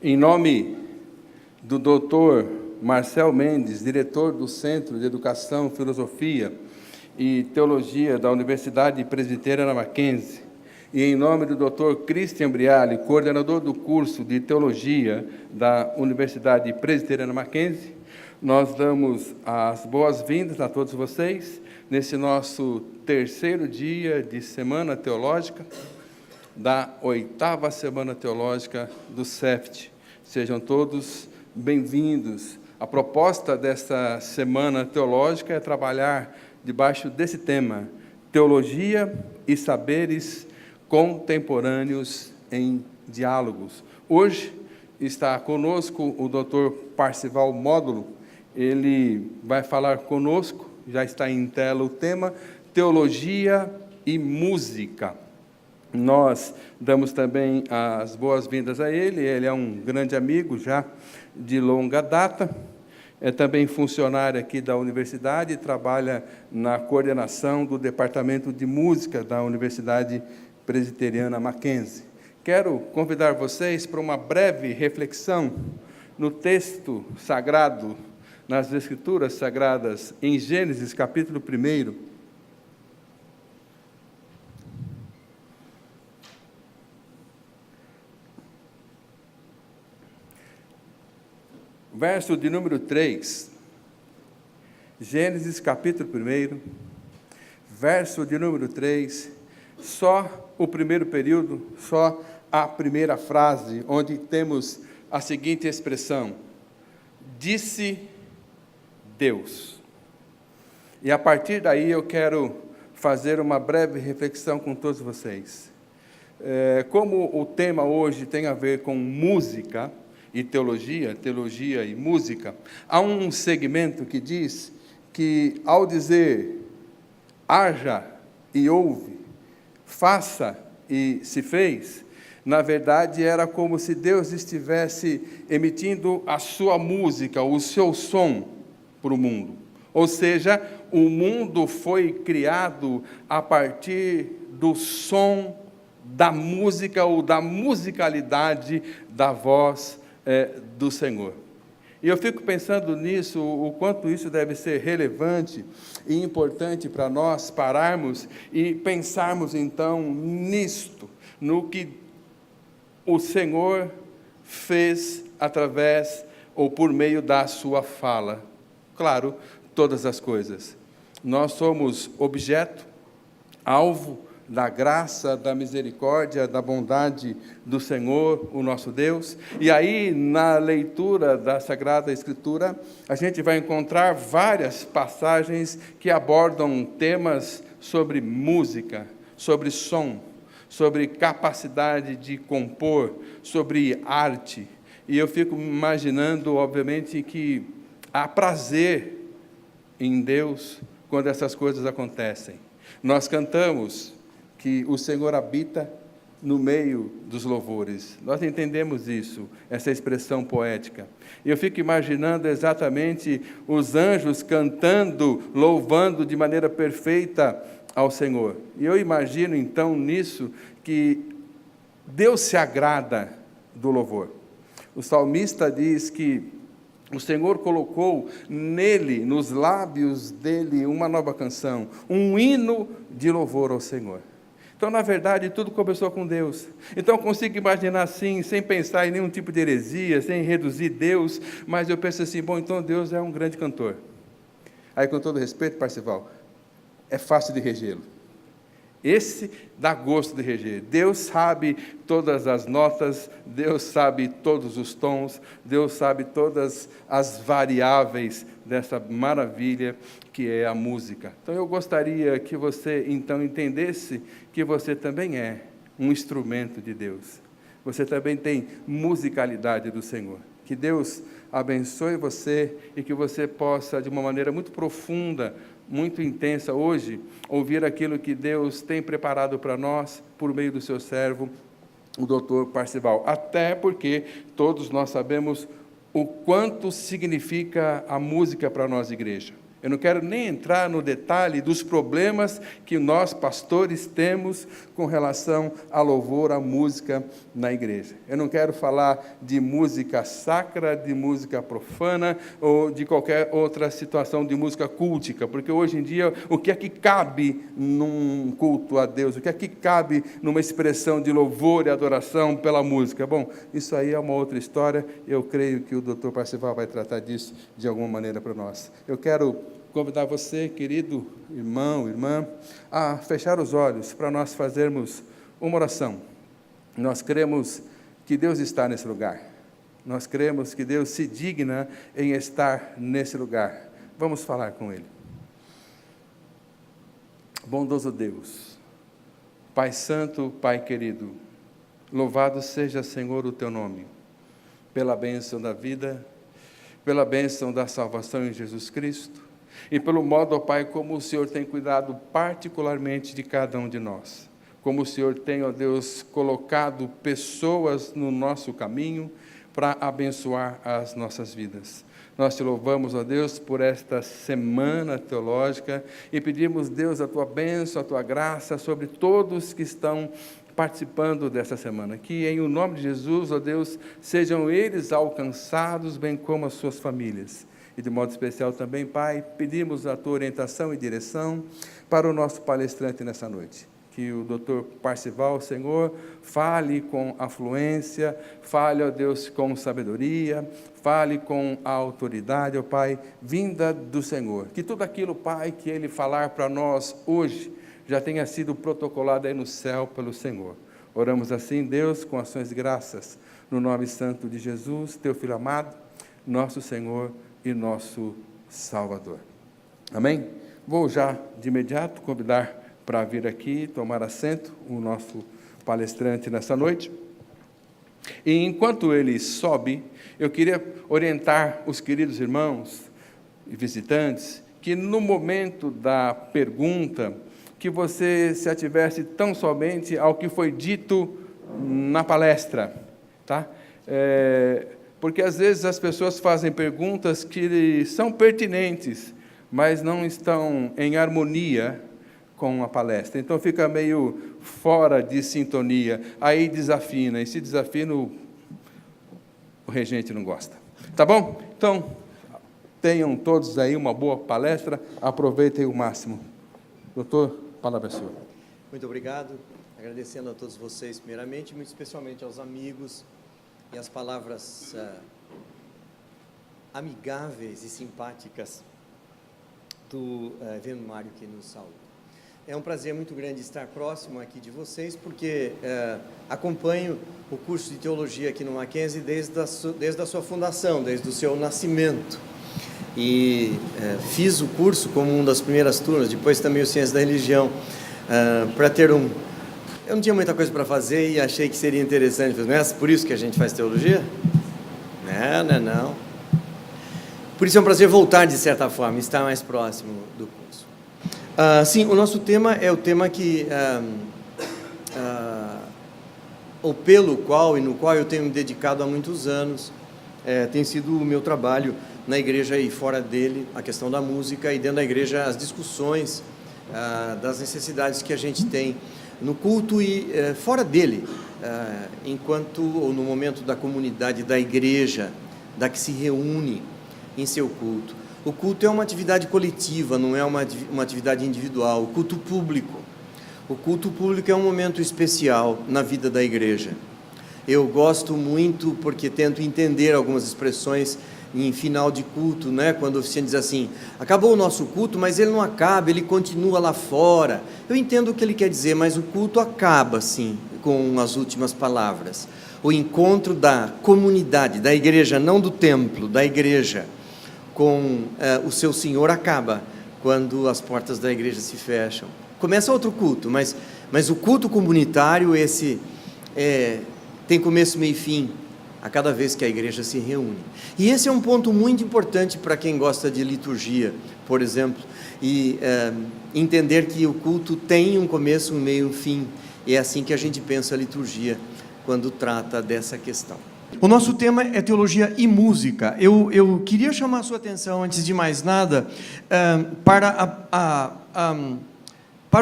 Em nome do Dr. Marcel Mendes, diretor do Centro de Educação, Filosofia e Teologia da Universidade Presbiteriana Mackenzie, e em nome do Dr. Christian Briali, coordenador do curso de Teologia da Universidade Presbiteriana Mackenzie, nós damos as boas-vindas a todos vocês nesse nosso terceiro dia de Semana Teológica, da 8ª Semana Teológica do CEFT. Sejam todos bem-vindos. A proposta desta Semana Teológica é trabalhar debaixo desse tema, Teologia e Saberes Contemporâneos em Diálogos. Hoje está conosco o Dr. Parcival Módulo. Ele vai falar conosco, já está em tela o tema, Teologia e Música. Nós damos também as boas-vindas a ele é um grande amigo já de longa data, é também funcionário aqui da universidade e trabalha na coordenação do Departamento de Música da Universidade Presbiteriana Mackenzie. Quero convidar vocês para uma breve reflexão no texto sagrado, nas Escrituras Sagradas, em Gênesis, capítulo 1, verso de número 3, Gênesis capítulo 1, verso de número 3, só o primeiro período, só a primeira frase, onde temos a seguinte expressão: disse Deus. E a partir daí eu quero fazer uma breve reflexão com todos vocês. Como o tema hoje tem a ver com música, e teologia e música, há um segmento que diz que, ao dizer haja e ouve, faça e se fez, na verdade era como se Deus estivesse emitindo a sua música, o seu som para o mundo. Ou seja, o mundo foi criado a partir do som da música ou da musicalidade da voz do Senhor. E eu fico pensando nisso, o quanto isso deve ser relevante e importante para nós pararmos e pensarmos então nisto, no que o Senhor fez através ou por meio da sua fala. Claro, todas as coisas. Nós somos objeto, alvo da graça, da misericórdia, da bondade do Senhor, o nosso Deus. E aí, na leitura da Sagrada Escritura, a gente vai encontrar várias passagens que abordam temas sobre música, sobre som, sobre capacidade de compor, sobre arte. E eu fico imaginando, obviamente, que há prazer em Deus quando essas coisas acontecem. Nós cantamos que o Senhor habita no meio dos louvores. Nós entendemos isso, essa expressão poética. E eu fico imaginando exatamente os anjos cantando, louvando de maneira perfeita ao Senhor. E eu imagino, então, nisso, que Deus se agrada do louvor. O salmista diz que o Senhor colocou nele, nos lábios dele, uma nova canção, um hino de louvor ao Senhor. Então, na verdade, tudo começou com Deus. Então, eu consigo imaginar assim, sem pensar em nenhum tipo de heresia, sem reduzir Deus, mas eu penso assim, bom, então Deus é um grande cantor. Aí, com todo respeito, Parcival, é fácil de regê-lo. Esse dá gosto de reger. Deus sabe todas as notas, Deus sabe todos os tons, Deus sabe todas as variáveis dessa maravilha que é a música. Então, eu gostaria que você, então, entendesse que você também é um instrumento de Deus. Você também tem musicalidade do Senhor. Que Deus abençoe você e que você possa, de uma maneira muito profunda, muito intensa hoje, ouvir aquilo que Deus tem preparado para nós por meio do seu servo, o Dr. Parcival. Até porque todos nós sabemos o quanto significa a música para nós, igreja. Eu não quero nem entrar no detalhe dos problemas que nós, pastores, temos com relação a louvor, à música na igreja. Eu não quero falar de música sacra, de música profana, ou de qualquer outra situação de música cultica, porque hoje em dia, o que é que cabe num culto a Deus? O que é que cabe numa expressão de louvor e adoração pela música? Bom, isso aí é uma outra história. Eu creio que o Dr. Parcival vai tratar disso de alguma maneira para nós. Eu quero convidar você, querido irmão, irmã, a fechar os olhos para nós fazermos uma oração. Nós cremos que Deus está nesse lugar. Nós cremos que Deus se digna em estar nesse lugar. Vamos falar com Ele. Bondoso Deus, Pai Santo, Pai querido, louvado seja, Senhor, o Teu nome, pela bênção da vida, pela bênção da salvação em Jesus Cristo, e pelo modo, ó Pai, como o Senhor tem cuidado particularmente de cada um de nós. Como o Senhor tem, ó Deus, colocado pessoas no nosso caminho para abençoar as nossas vidas. Nós te louvamos, ó Deus, por esta semana teológica e pedimos, Deus, a Tua bênção, a Tua graça sobre todos que estão participando dessa semana. Que em o nome de Jesus, ó Deus, sejam eles alcançados, bem como as suas famílias. E de modo especial também, Pai, pedimos a Tua orientação e direção para o nosso palestrante nessa noite. Que o Dr. Parcival, Senhor, fale com afluência, fale, ó Deus, com sabedoria, fale com a autoridade, ó Pai, vinda do Senhor. Que tudo aquilo, Pai, que Ele falar para nós hoje, já tenha sido protocolado aí no céu pelo Senhor. Oramos assim, Deus, com ações de graças, no nome santo de Jesus, Teu Filho amado, nosso Senhor e nosso Salvador. Amém? Vou já, de imediato, convidar para vir aqui, tomar assento, o nosso palestrante nessa noite. E enquanto ele sobe, eu queria orientar os queridos irmãos e visitantes, que no momento da pergunta, que você se ativesse tão somente ao que foi dito na palestra, tá? Porque às vezes as pessoas fazem perguntas que são pertinentes, mas não estão em harmonia com a palestra. Então fica meio fora de sintonia, aí desafina, e se desafina o regente não gosta. Tá bom? Então, tenham todos aí uma boa palestra, aproveitem o máximo. Doutor, palavra é sua. Muito obrigado, agradecendo a todos vocês primeiramente, muito especialmente aos amigos, e as palavras amigáveis e simpáticas do Evandro Mário que nos saúda. É um prazer muito grande estar próximo aqui de vocês, porque acompanho o curso de teologia aqui no Mackenzie desde a sua fundação, desde o seu nascimento. E fiz o curso como uma das primeiras turmas, depois também o Ciência da Religião, para ter Eu não tinha muita coisa para fazer e achei que seria interessante. Não é por isso que a gente faz teologia? Não. Por isso é um prazer voltar, de certa forma, estar mais próximo do curso. Sim, o nosso tema é o tema que, ou pelo qual e no qual eu tenho me dedicado há muitos anos, tem sido o meu trabalho na igreja e fora dele, a questão da música, e dentro da igreja as discussões das necessidades que a gente tem no culto e fora dele, enquanto ou no momento da comunidade da igreja, da que se reúne em seu culto. O culto é uma atividade coletiva, não é uma atividade individual. O culto público é um momento especial na vida da igreja. Eu gosto muito porque tento entender algumas expressões em final de culto, né? Quando o oficiante diz assim, acabou o nosso culto, mas ele não acaba, ele continua lá fora. Eu entendo o que ele quer dizer, mas o culto acaba, sim, com as últimas palavras. O encontro da comunidade, da igreja, não do templo, da igreja, com o seu Senhor acaba quando as portas da igreja se fecham. Começa outro culto, mas o culto comunitário, esse tem começo, meio e fim, a cada vez que a igreja se reúne. E esse é um ponto muito importante para quem gosta de liturgia, por exemplo, e entender que o culto tem um começo, um meio e um fim. E é assim que a gente pensa a liturgia quando trata dessa questão. O nosso tema é teologia e música. Eu queria chamar a sua atenção, antes de mais nada, para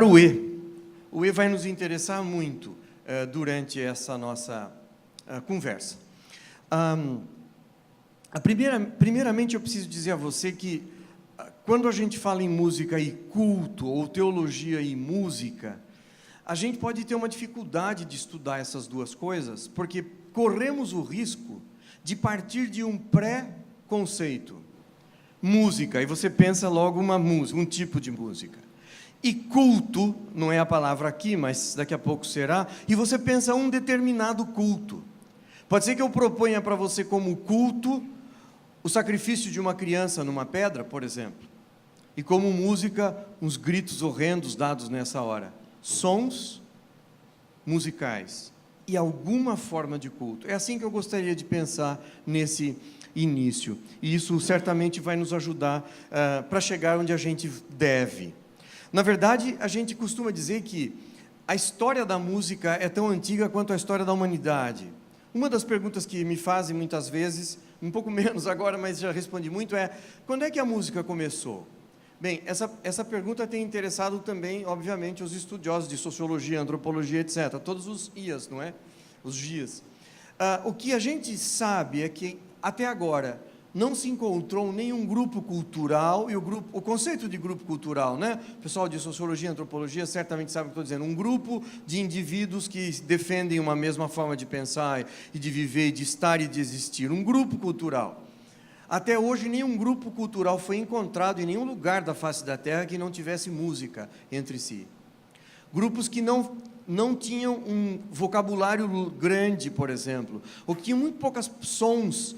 o E. O E vai nos interessar muito durante essa nossa conversa. Primeiramente, eu preciso dizer a você que, quando a gente fala em música e culto, ou teologia e música, a gente pode ter uma dificuldade de estudar essas duas coisas, porque corremos o risco de partir de um pré-conceito. Música, e você pensa logo uma música, um tipo de música. E culto, não é a palavra aqui, mas daqui a pouco será, e você pensa um determinado culto. Pode ser que eu proponha para você como culto o sacrifício de uma criança numa pedra, por exemplo, e como música, uns gritos horrendos dados nessa hora. Sons musicais e alguma forma de culto. É assim que eu gostaria de pensar nesse início. E isso certamente vai nos ajudar para chegar onde a gente deve. Na verdade, a gente costuma dizer que a história da música é tão antiga quanto a história da humanidade. Uma das perguntas que me fazem muitas vezes, um pouco menos agora, mas já respondi muito, é: quando é que a música começou? Bem, essa pergunta tem interessado também, obviamente, os estudiosos de sociologia, antropologia, etc., todos os IAs, não é? Os GIAs. O que a gente sabe é que, até agora, não se encontrou nenhum grupo cultural, e o conceito de grupo cultural, né? O pessoal de sociologia e antropologia certamente sabe o que estou dizendo, um grupo de indivíduos que defendem uma mesma forma de pensar e de viver, de estar e de existir, um grupo cultural. Até hoje, nenhum grupo cultural foi encontrado em nenhum lugar da face da Terra que não tivesse música entre si. Grupos que não tinham um vocabulário grande, por exemplo, ou que tinham muito poucos sons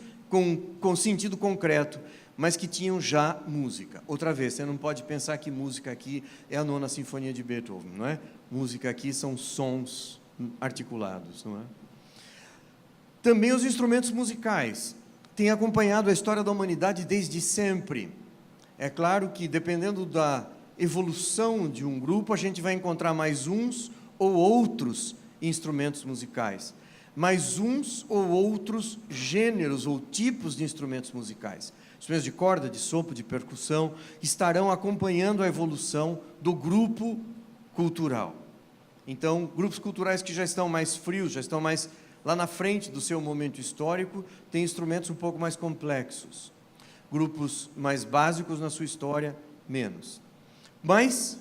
com sentido concreto, mas que tinham já música. Outra vez, você não pode pensar que música aqui é a 9ª Sinfonia de Beethoven, não é? Música aqui são sons articulados, não é? Também os instrumentos musicais têm acompanhado a história da humanidade desde sempre. É claro que, dependendo da evolução de um grupo, a gente vai encontrar mais uns ou outros instrumentos musicais, mais uns ou outros gêneros ou tipos de instrumentos musicais. Instrumentos de corda, de sopro, de percussão, estarão acompanhando a evolução do grupo cultural. Então, grupos culturais que já estão mais frios, já estão mais lá na frente do seu momento histórico, têm instrumentos um pouco mais complexos. Grupos mais básicos na sua história, menos. Mas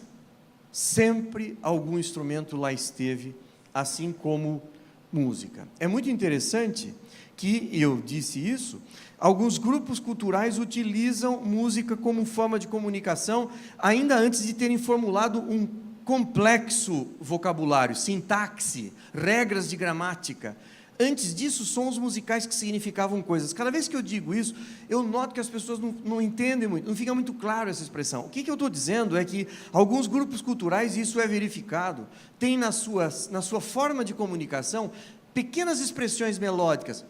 sempre algum instrumento lá esteve, assim como música. É muito interessante que, eu disse isso, alguns grupos culturais utilizam música como forma de comunicação, ainda antes de terem formulado um complexo vocabulário, sintaxe, regras de gramática. Antes disso, sons musicais que significavam coisas. Cada vez que eu digo isso, eu noto que as pessoas não entendem muito, não fica muito claro essa expressão. O que eu estou dizendo é que alguns grupos culturais, e isso é verificado, têm na sua forma de comunicação pequenas expressões melódicas,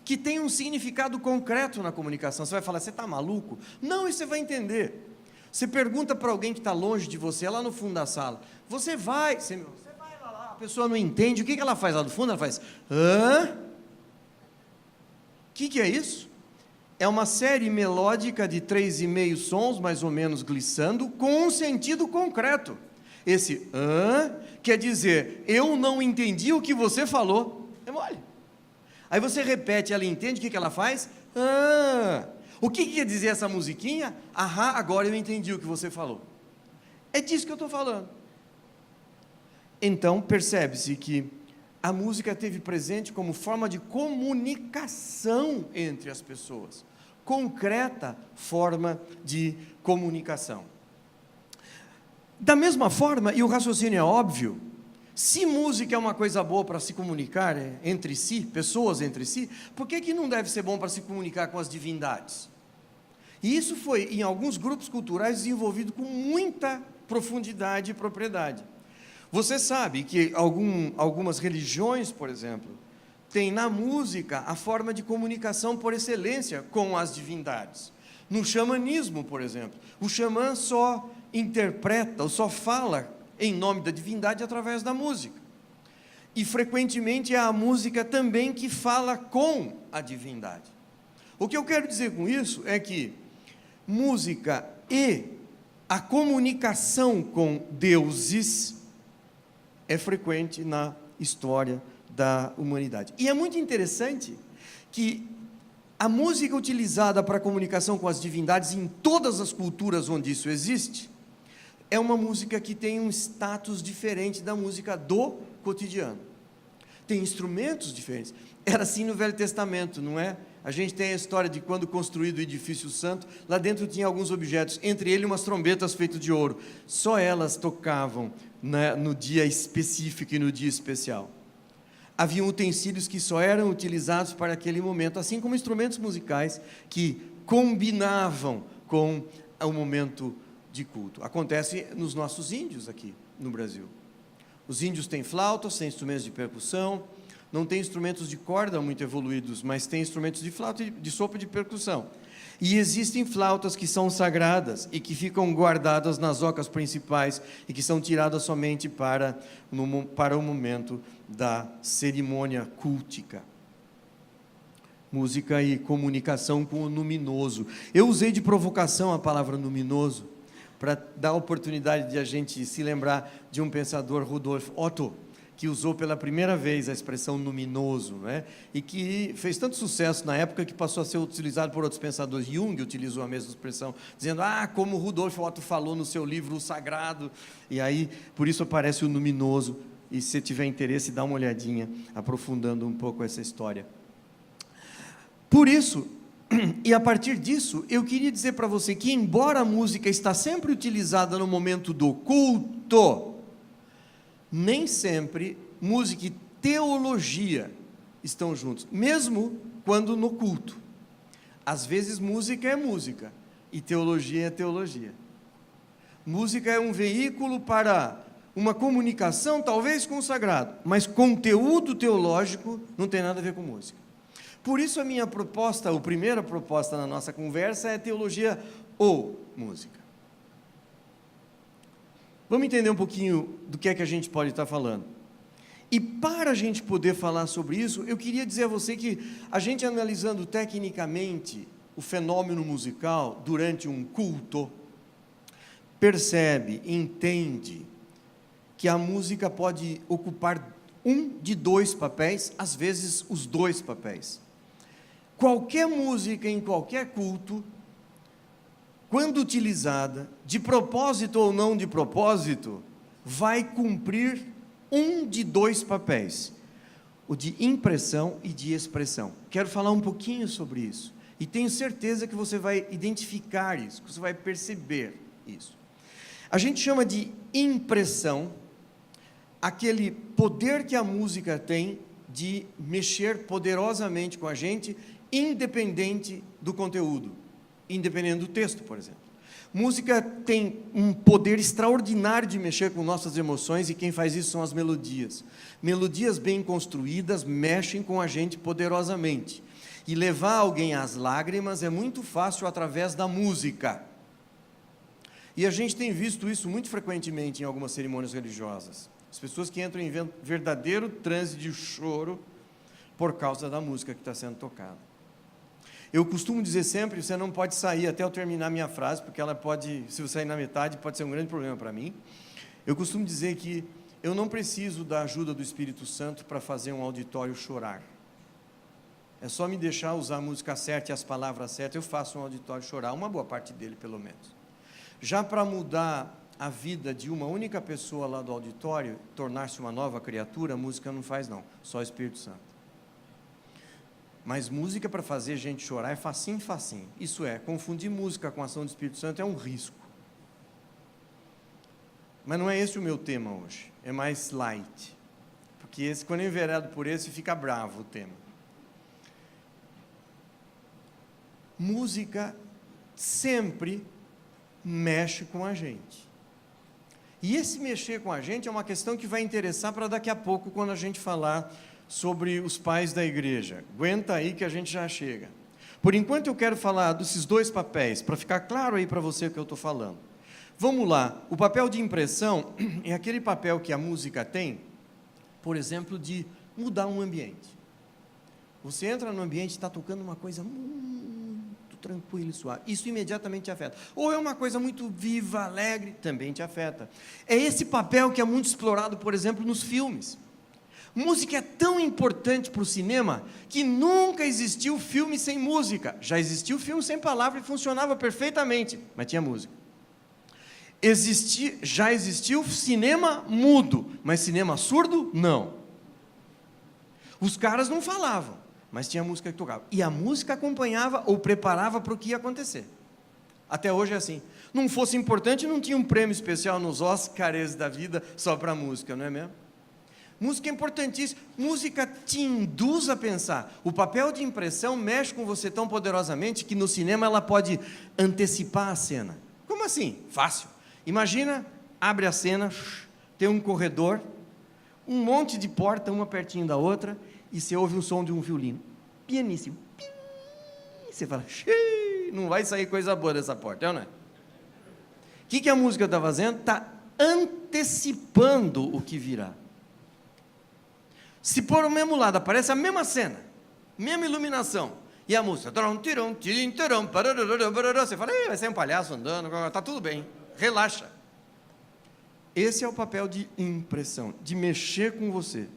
que têm um significado concreto na comunicação. Você vai falar: você está maluco? Não, e você vai entender. Você pergunta para alguém que está longe de você, lá no fundo da sala, você vai lá, a pessoa não entende, o que ela faz lá do fundo? Ela faz: hã? O que é isso? É uma série melódica de 3,5 sons, mais ou menos, glissando, com um sentido concreto. Esse hã quer dizer: eu não entendi o que você falou. É mole. Aí você repete, ela entende, o que ela faz? Hã. O que quer dizer essa musiquinha? Aham, agora eu entendi o que você falou. É disso que eu estou falando. Então, percebe-se que a música esteve presente como forma de comunicação entre as pessoas. Concreta forma de comunicação. Da mesma forma, e o raciocínio é óbvio, se música é uma coisa boa para se comunicar entre si, pessoas entre si, por que não deve ser bom para se comunicar com as divindades? E isso foi, em alguns grupos culturais, desenvolvido com muita profundidade e propriedade. Você sabe que algumas religiões, por exemplo, têm na música a forma de comunicação por excelência com as divindades. No xamanismo, por exemplo, o xamã só interpreta ou só fala em nome da divindade através da música. E frequentemente é a música também que fala com a divindade. O que eu quero dizer com isso é que música e a comunicação com deuses é frequente na história da humanidade. E é muito interessante que a música utilizada para a comunicação com as divindades em todas as culturas onde isso existe, é uma música que tem um status diferente da música do cotidiano. Tem instrumentos diferentes. Era assim no Velho Testamento, não é? A gente tem a história de quando construído o edifício santo, lá dentro tinha alguns objetos, entre eles umas trombetas feitas de ouro. Só elas tocavam, né, no dia específico e no dia especial. Haviam utensílios que só eram utilizados para aquele momento, assim como instrumentos musicais que combinavam com o momento de culto. Acontece nos nossos índios aqui no Brasil. Os índios têm flautas, têm instrumentos de percussão, não tem instrumentos de corda muito evoluídos, mas tem instrumentos de flauta, de sopro e de percussão. E existem flautas que são sagradas e que ficam guardadas nas ocas principais e que são tiradas somente para o momento da cerimônia cultica. Música e comunicação com o luminoso. Eu usei de provocação a palavra luminoso para dar a oportunidade de a gente se lembrar de um pensador, Rudolf Otto, que usou pela primeira vez a expressão luminoso, né? E que fez tanto sucesso na época que passou a ser utilizado por outros pensadores. Jung utilizou a mesma expressão, dizendo, como Rudolf Otto falou no seu livro O Sagrado, e aí, por isso aparece o luminoso, e se tiver interesse, dá uma olhadinha, aprofundando um pouco essa história. Por isso, e a partir disso, eu queria dizer para você que, embora a música está sempre utilizada no momento do culto, nem sempre música e teologia estão juntos, mesmo quando no culto. Às vezes música é música e teologia é teologia. Música é um veículo para uma comunicação, talvez com o sagrado, mas conteúdo teológico não tem nada a ver com música. Por isso a minha proposta, a primeira proposta na nossa conversa é teologia ou música. Vamos entender um pouquinho do que é que a gente pode estar falando. E para a gente poder falar sobre isso, eu queria dizer a você que a gente analisando tecnicamente o fenômeno musical durante um culto, percebe, entende que a música pode ocupar um de dois papéis, às vezes os dois papéis. Qualquer música em qualquer culto, quando utilizada, de propósito ou não de propósito, vai cumprir um de dois papéis, o de impressão e de expressão. Quero falar um pouquinho sobre isso, e tenho certeza que você vai identificar isso, que você vai perceber isso. A gente chama de impressão, aquele poder que a música tem de mexer poderosamente com a gente, independente do conteúdo. Independente do texto, por exemplo. Música tem um poder extraordinário de mexer com nossas emoções, e quem faz isso são as melodias. Melodias bem construídas mexem com a gente poderosamente. E levar alguém às lágrimas é muito fácil através da música. E a gente tem visto isso muito frequentemente em algumas cerimônias religiosas. As pessoas que entram em verdadeiro transe de choro por causa da música que está sendo tocada. Eu costumo dizer sempre, você não pode sair até eu terminar minha frase, porque ela pode, se você sair na metade, pode ser um grande problema para mim. Eu costumo dizer que eu não preciso da ajuda do Espírito Santo para fazer um auditório chorar. É só me deixar usar a música certa e as palavras certas, eu faço um auditório chorar, uma boa parte dele pelo menos. Já para mudar a vida de uma única pessoa lá do auditório, tornar-se uma nova criatura, a música não faz não, só o Espírito Santo. Mas música para fazer gente chorar é facinho, facinho. Isso é, confundir música com a ação do Espírito Santo é um risco. Mas não é esse o meu tema hoje, é mais light. Porque esse, quando é enverado por esse, fica bravo o tema. Música sempre mexe com a gente. E esse mexer com a gente é uma questão que vai interessar para daqui a pouco, quando a gente falar sobre os pais da igreja. Aguenta aí que a gente já chega. Por enquanto eu quero falar desses dois papéis, para ficar claro aí para você o que eu estou falando. Vamos lá, o papel de impressão é aquele papel que a música tem por exemplo, de mudar um ambiente. Você entra no ambiente e está tocando uma coisa muito tranquila e suave. Isso imediatamente te afeta. Ou é uma coisa muito viva, alegre, também te afeta. É esse papel que é muito explorado, por exemplo, nos filmes. Música é tão importante para o cinema que nunca existiu filme sem música. Já existiu filme sem palavra e funcionava perfeitamente, mas tinha música. Já existiu cinema mudo, mas cinema surdo, não. Os caras não falavam, mas tinha música que tocava. E a música acompanhava ou preparava para o que ia acontecer. Até hoje é assim. Não fosse importante, não tinha um prêmio especial nos Oscars da vida só para a música, não é mesmo? Música é importantíssima. Música te induz a pensar. O papel de impressão mexe com você tão poderosamente que no cinema ela pode antecipar a cena. Como assim? Fácil. Imagina, abre a cena, tem um corredor, um monte de porta, uma pertinho da outra, e você ouve o som de um violino, pianíssimo. Você fala, não vai sair coisa boa dessa porta, é ou não é? O que a música está fazendo? Está antecipando o que virá. Se por o mesmo lado aparece a mesma cena, mesma iluminação, e a música, você fala, vai ser um palhaço andando, está tudo bem, relaxa. Esse é o papel de impressão, de mexer com você.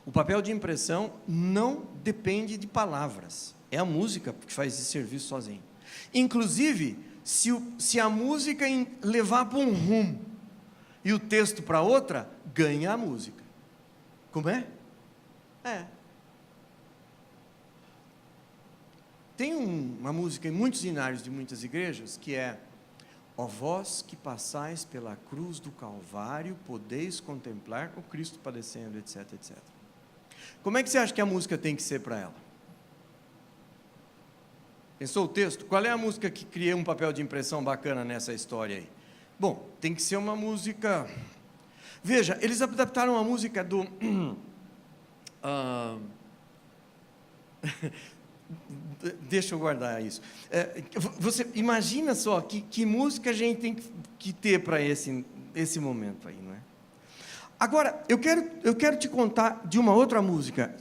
O papel de impressão não depende de palavras, é a música que faz esse serviço sozinho. Inclusive, se a música levar para um rumo e o texto para outra, ganha a música. Como é? Tem uma música em muitos hinários de muitas igrejas que é: ó vós que passais pela cruz do Calvário, podeis contemplar o Cristo padecendo, etc, etc. Como é que você acha que a música tem que ser para ela? Pensou o texto? Qual é a música que cria um papel de impressão bacana nessa história aí? Bom, tem que ser uma música... Veja, eles adaptaram a música do... Deixa eu guardar isso. Você imagina só que música a gente tem que ter para esse momento aí, não é? Agora, eu quero te contar de uma outra música.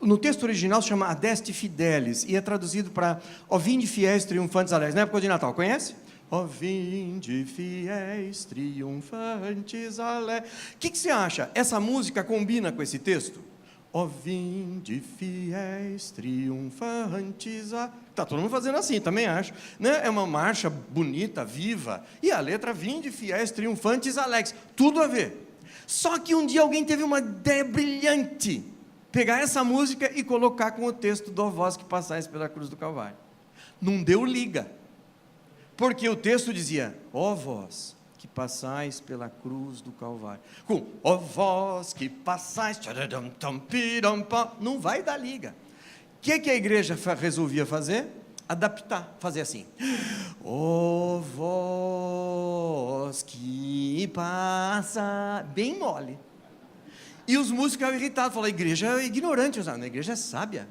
No texto original se chama Adeste Fidelis e é traduzido para Ó vinde fiéis triunfantes alegres, na época de Natal, conhece? Ó vinde fiéis triunfantes alegres. O que você acha? Essa música combina com esse texto? Ó vinde fiéis triunfantes alegres. Está todo mundo fazendo assim, também acho, né? É uma marcha bonita, viva, e a letra vinde fiéis triunfantes alegres, tudo a ver. Só que um dia alguém teve uma ideia brilhante, pegar essa música e colocar com o texto do Ó vós que passais pela cruz do Calvário. Não deu liga, porque o texto dizia, ó vós que passais pela cruz do Calvário, com ó vós que passais, não vai dar liga. O que a igreja resolvia fazer? Adaptar, fazer assim, ó vós que passa, bem mole. E os músicos ficavam irritados, falaram, a igreja é ignorante, a igreja é sábia,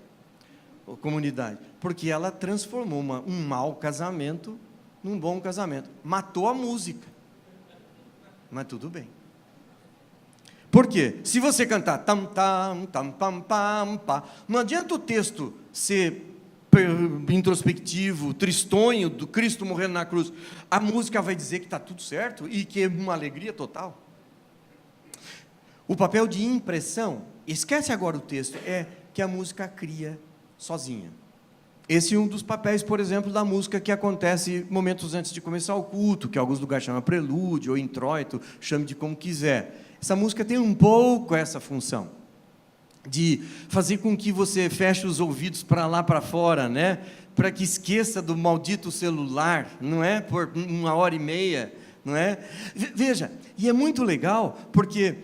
a comunidade, porque ela transformou um mau casamento num bom casamento, matou a música, mas tudo bem. Por quê? Se você cantar tam tam tam pam pam pam, não adianta o texto ser introspectivo, tristonho do Cristo morrendo na cruz. A música vai dizer que está tudo certo e que é uma alegria total. O papel de impressão, esquece agora o texto, é que a música cria sozinha. Esse é um dos papéis, por exemplo, da música que acontece momentos antes de começar o culto, que em alguns lugares chama prelúdio ou introito, chame de como quiser. Essa música tem um pouco essa função, de fazer com que você feche os ouvidos para lá, para fora, né? Para que esqueça do maldito celular, não é? Por 1h30, não é? Veja, e é muito legal, porque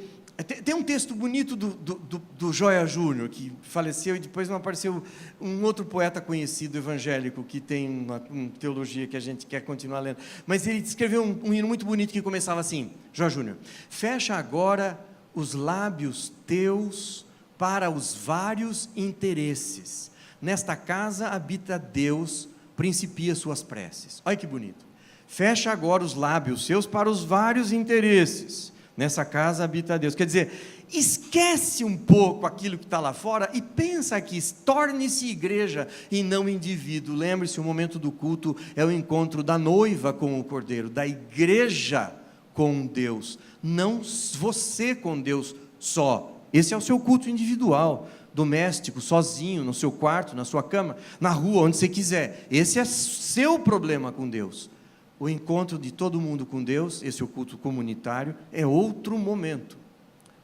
tem um texto bonito do Joia Júnior, que faleceu e depois não apareceu um outro poeta conhecido, evangélico, que tem uma teologia que a gente quer continuar lendo, mas ele escreveu um hino muito bonito que começava assim, Joia Júnior, fecha agora os lábios teus para os vários interesses, nesta casa habita Deus, principia suas preces. Olha que bonito, fecha agora os lábios seus para os vários interesses, Nessa casa habita Deus. Quer dizer, esquece um pouco aquilo que está lá fora e pensa aqui, torne-se igreja e não indivíduo. Lembre-se, o momento do culto é o encontro da noiva com o Cordeiro, da igreja com Deus, não você com Deus só. Esse é o seu culto individual, doméstico, sozinho, no seu quarto, na sua cama, na rua, onde você quiser. Esse é seu problema com Deus. O encontro de todo mundo com Deus, esse é o culto comunitário, é outro momento.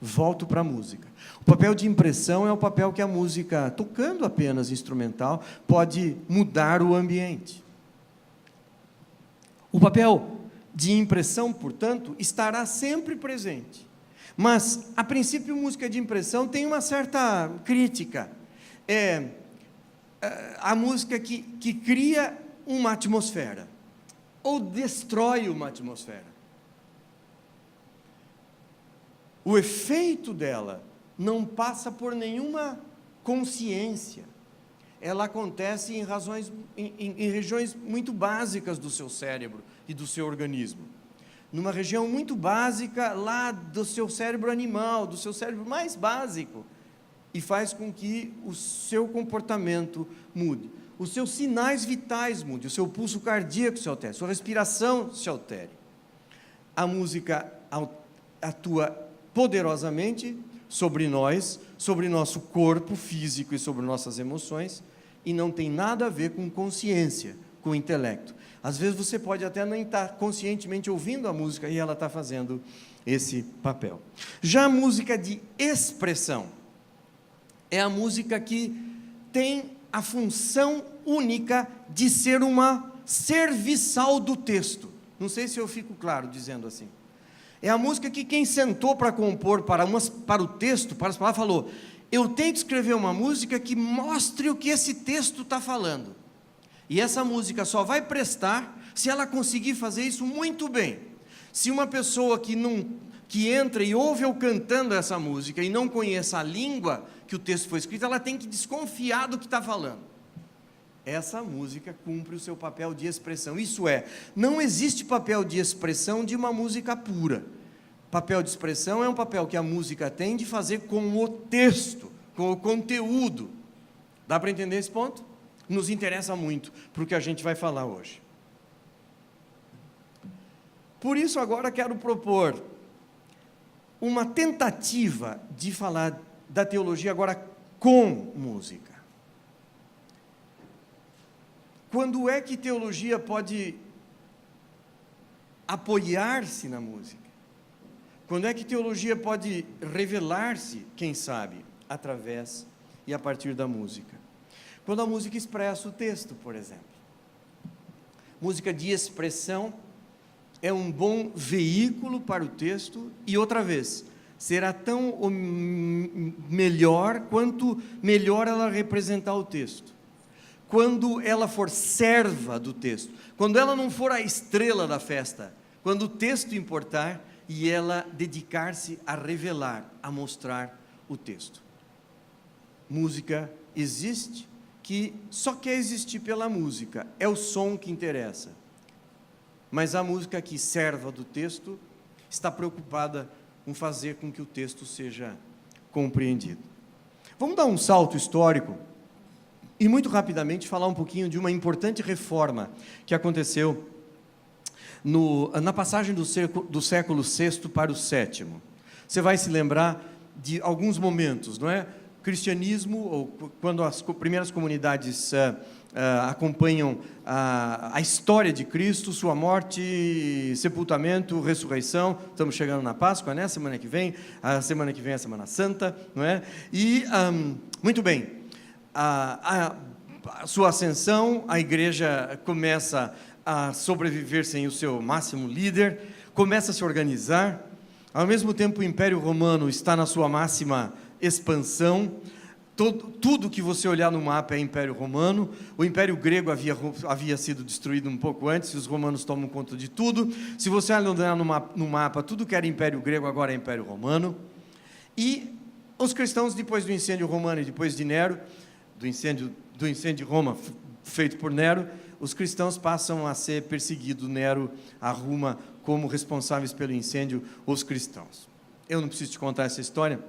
Volto para a música. O papel de impressão é o papel que a música, tocando apenas instrumental, pode mudar o ambiente. O papel de impressão, portanto, estará sempre presente. Mas, a princípio, música de impressão tem uma certa crítica. É a música que cria uma atmosfera, ou destrói uma atmosfera. O efeito dela não passa por nenhuma consciência. Ela acontece em regiões muito básicas do seu cérebro e do seu organismo. Numa região muito básica lá do seu cérebro animal, do seu cérebro mais básico, e faz com que o seu comportamento mude. Os seus sinais vitais mudem, o seu pulso cardíaco se altere, sua respiração se altere. A música atua poderosamente sobre nós, sobre nosso corpo físico e sobre nossas emoções, e não tem nada a ver com consciência, com intelecto. Às vezes você pode até nem estar conscientemente ouvindo a música e ela está fazendo esse papel. Já a música de expressão é a música que tem a função única de ser uma serviçal do texto. Não sei se eu fico claro dizendo assim. É a música que quem sentou para compor para o texto, para as palavras, falou: eu tenho que escrever uma música que mostre o que esse texto está falando. E essa música só vai prestar se ela conseguir fazer isso muito bem. Se uma pessoa que entra e ouve eu cantando essa música e não conheça a língua que o texto foi escrito, ela tem que desconfiar do que está falando. Essa música cumpre o seu papel de expressão. Isso é, não existe papel de expressão de uma música pura. Papel de expressão é um papel que a música tem de fazer com o texto, com o conteúdo. Dá para entender esse ponto? Nos interessa muito para o que a gente vai falar hoje. Por isso, agora quero propor uma tentativa de falar da teologia agora com música. Quando é que teologia pode apoiar-se na música? Quando é que teologia pode revelar-se, quem sabe, através e a partir da música? Quando a música expressa o texto, por exemplo. Música de expressão é um bom veículo para o texto e, outra vez, será tão melhor quanto melhor ela representar o texto. Quando ela for serva do texto, quando ela não for a estrela da festa, quando o texto importar e ela dedicar-se a revelar, a mostrar o texto. Música existe, que só quer existir pela música, é o som que interessa. Mas a música que serva do texto está preocupada com fazer com que o texto seja compreendido. Vamos dar um salto histórico e muito rapidamente falar um pouquinho de uma importante reforma que aconteceu na passagem do século VI para o VII. Você vai se lembrar de alguns momentos, não é? Cristianismo, ou quando as primeiras comunidades acompanham a história de Cristo, sua morte, sepultamento, ressurreição. Estamos chegando na Páscoa, né? Semana que vem é a Semana Santa, não é? E, muito bem, a sua ascensão, a igreja começa a sobreviver sem o seu máximo líder, começa a se organizar. Ao mesmo tempo, o Império Romano está na sua máxima expansão. Tudo que você olhar no mapa é Império Romano. O Império Grego havia sido destruído um pouco antes, os romanos tomam conta de tudo. Se você olhar no mapa, tudo que era Império Grego agora é Império Romano. E os cristãos, depois do incêndio romano e depois de Nero, do incêndio de Roma feito por Nero, os cristãos passam a ser perseguidos. Nero arruma como responsáveis pelo incêndio os cristãos. Eu não preciso te contar essa história,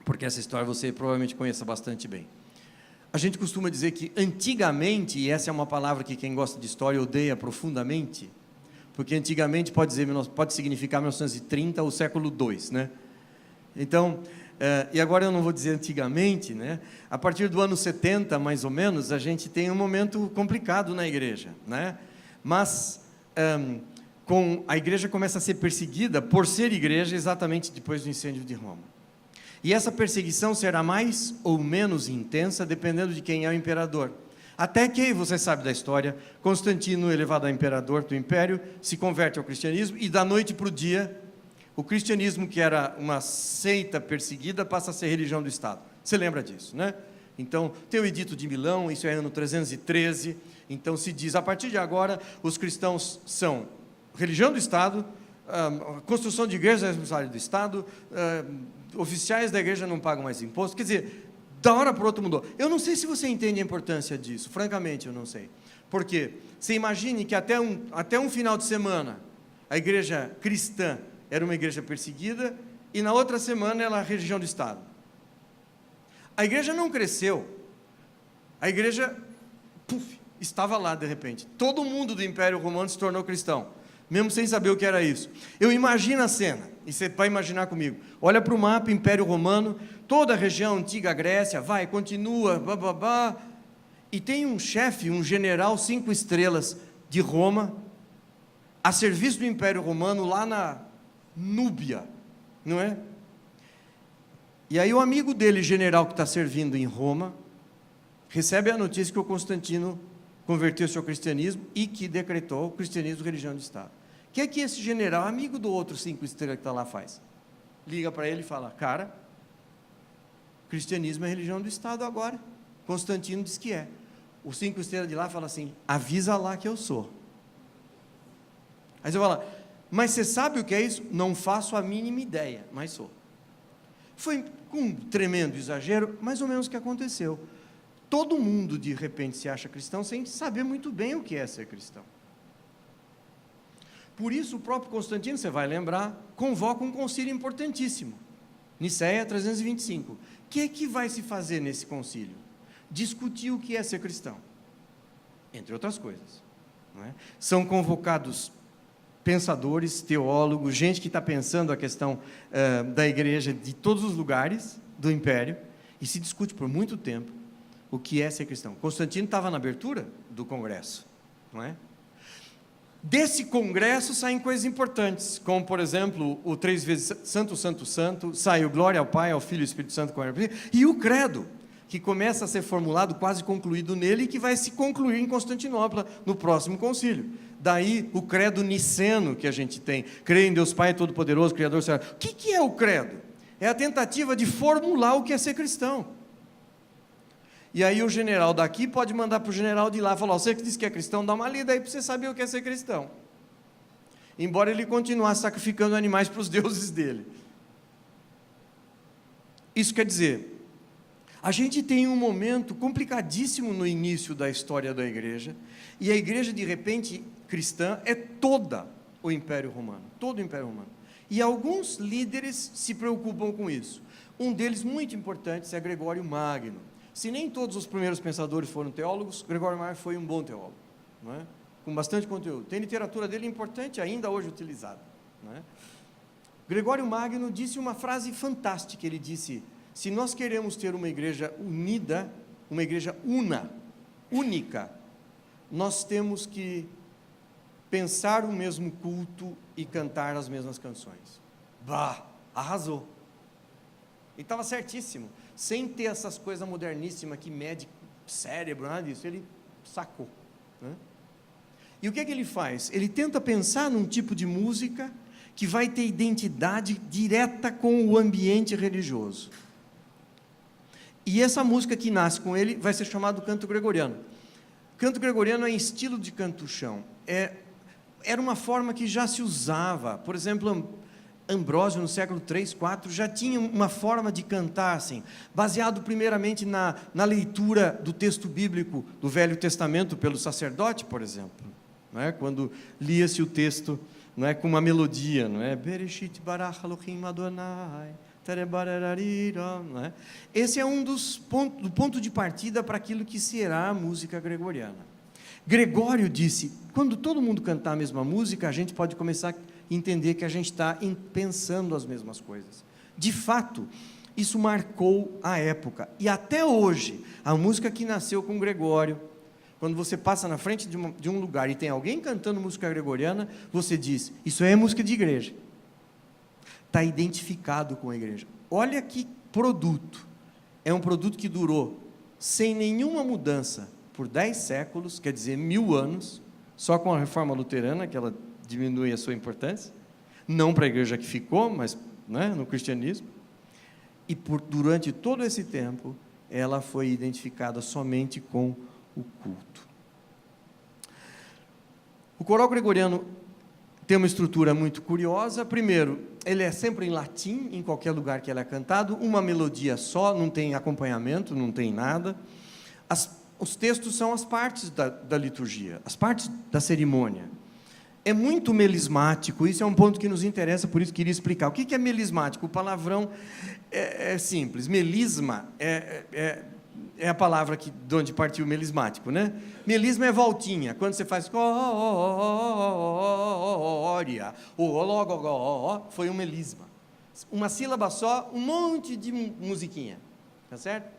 porque essa história você provavelmente conheça bastante bem. A gente costuma dizer que antigamente, e essa é uma palavra que quem gosta de história odeia profundamente, porque antigamente pode significar 1930 ou século II, né? Então, e agora eu não vou dizer antigamente, né? A partir do ano 70, mais ou menos, a gente tem um momento complicado na igreja, né? Mas a igreja começa a ser perseguida por ser igreja exatamente depois do incêndio de Roma. E essa perseguição será mais ou menos intensa, dependendo de quem é o imperador. Até que, você sabe da história, Constantino, elevado a imperador do império, se converte ao cristianismo, e da noite para o dia, o cristianismo, que era uma seita perseguida, passa a ser religião do Estado. Você lembra disso, né? Então, tem o Edito de Milão, isso é ano 313, então se diz, a partir de agora, os cristãos são religião do Estado, construção de igrejas é responsabilidade do Estado, oficiais da igreja não pagam mais imposto. Quer dizer, da hora para o outro mudou. Eu não sei se você entende a importância disso, francamente eu não sei. Por quê? Você imagine que até um final de semana, a igreja cristã era uma igreja perseguida, e na outra semana ela era a religião do Estado. A igreja não cresceu, a igreja, estava lá de repente. Todo mundo do Império Romano se tornou cristão, mesmo sem saber o que era isso. Eu imagino a cena, e você vai imaginar comigo. Olha para o mapa, Império Romano, toda a região antiga Grécia, continua, e tem um chefe, um general 5 estrelas de Roma, a serviço do Império Romano, lá na Núbia, não é? E aí o amigo dele, general que está servindo em Roma, recebe a notícia que o Constantino converteu-se ao cristianismo e que decretou o cristianismo religião de Estado. O que é que esse general, amigo do outro 5 estrelas que está lá, faz? Liga para ele e fala, cara, cristianismo é religião do Estado agora. Constantino diz que é. O 5 estrelas de lá fala assim, avisa lá que eu sou. Aí você fala, mas você sabe o que é isso? Não faço a mínima ideia, mas sou. Foi com um tremendo exagero, mais ou menos o que aconteceu. Todo mundo, de repente, se acha cristão sem saber muito bem o que é ser cristão. Por isso, o próprio Constantino, você vai lembrar, convoca um concílio importantíssimo, Niceia 325. O que é que vai se fazer nesse concílio? Discutir o que é ser cristão, entre outras coisas. Não é? São convocados pensadores, teólogos, gente que está pensando a questão da igreja de todos os lugares do império, e se discute por muito tempo o que é ser cristão. Constantino estava na abertura do congresso, não é? Desse congresso saem coisas importantes, como, por exemplo, o 3 vezes Santo, Santo, Santo, sai o glória ao Pai, ao Filho e ao Espírito Santo, e o credo, que começa a ser formulado, quase concluído nele, e que vai se concluir em Constantinopla, no próximo concílio. Daí o credo niceno que a gente tem, creio em Deus Pai Todo-Poderoso, Criador do céu. O que é o credo? É a tentativa de formular o que é ser cristão. E aí o general daqui pode mandar para o general de lá, falar, você que diz que é cristão, dá uma lida aí para você saber o que é ser cristão. Embora ele continuasse sacrificando animais para os deuses dele. Isso quer dizer, a gente tem um momento complicadíssimo no início da história da igreja, e a igreja, de repente, cristã, é toda o Império Romano, todo o Império Romano. E alguns líderes se preocupam com isso. Um deles, muito importante, é Gregório Magno. Se nem todos os primeiros pensadores foram teólogos, Gregório Magno foi um bom teólogo, não é? Com bastante conteúdo. Tem literatura dele importante, ainda hoje utilizada. Não é? Gregório Magno disse uma frase fantástica, ele disse, se nós queremos ter uma igreja unida, uma igreja única, nós temos que pensar o mesmo culto e cantar as mesmas canções. Arrasou. Ele estava certíssimo, sem ter essas coisas moderníssimas que mede cérebro, nada disso, ele sacou. Né? E o que é que ele faz? Ele tenta pensar num tipo de música que vai ter identidade direta com o ambiente religioso. E essa música que nasce com ele vai ser chamado canto gregoriano. Canto gregoriano é em estilo de canto-chão. Era uma forma que já se usava. Por exemplo, Ambrósio, no século 3, 4, já tinha uma forma de cantar, assim, baseado primeiramente na leitura do texto bíblico do Velho Testamento pelo sacerdote, por exemplo, não é? Quando lia-se o texto, não é? Com uma melodia, não é? Bereshit barach Elohim Adonai, não é? Esse é um dos do ponto de partida para aquilo que será a música gregoriana. Gregório disse, quando todo mundo cantar a mesma música, a gente pode começar a entender que a gente está pensando as mesmas coisas. De fato, isso marcou a época. E até hoje, a música que nasceu com Gregório, quando você passa na frente de um lugar e tem alguém cantando música gregoriana, você diz, isso é música de igreja. Está identificado com a igreja. Olha que produto. É um produto que durou sem nenhuma mudança por 10 séculos, quer dizer, 1000 anos, só com a reforma luterana, que ela diminui a sua importância, não para a igreja que ficou, mas, né, no cristianismo, e durante todo esse tempo, ela foi identificada somente com o culto. O coral gregoriano tem uma estrutura muito curiosa. Primeiro, ele é sempre em latim, em qualquer lugar que ele é cantado, uma melodia só, não tem acompanhamento, não tem nada. Os textos são as partes da liturgia, as partes da cerimônia. É muito melismático, isso é um ponto que nos interessa, por isso queria explicar. O que é melismático? O palavrão é simples. Melisma é a palavra de onde partiu o melismático, né? Melisma é voltinha. Quando você faz foi um melisma. Uma sílaba só, um monte de musiquinha. Tá certo?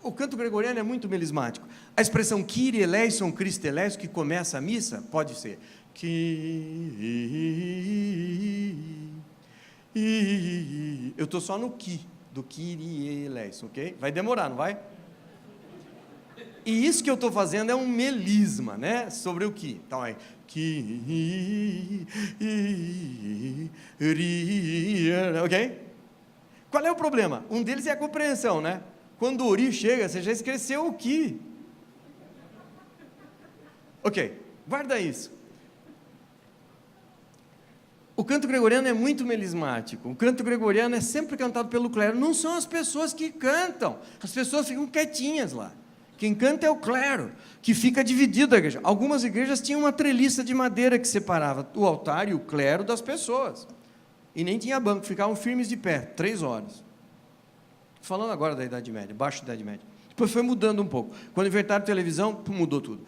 O canto gregoriano é muito melismático. A expressão Kyrie eleison, Christe eleison, que começa a missa, pode ser eu estou só no Ki, do Kyrie eleison, ok? Vai demorar, não vai? E isso que eu estou fazendo é um melisma, né? Sobre o Ki. Então, é ok? Qual é o problema? Um deles é a compreensão, né? Quando o Ori chega, você já esqueceu o Ki. Ok, guarda isso. O canto gregoriano é muito melismático. O canto gregoriano é sempre cantado pelo clero. Não são as pessoas que cantam. As pessoas ficam quietinhas lá. Quem canta é o clero, que fica dividido a igreja. Algumas igrejas tinham uma treliça de madeira que separava o altar e o clero das pessoas. E nem tinha banco, ficavam firmes de pé, 3 horas. Falando agora da Idade Média, baixo da Idade Média. Depois foi mudando um pouco. Quando inventaram televisão, mudou tudo.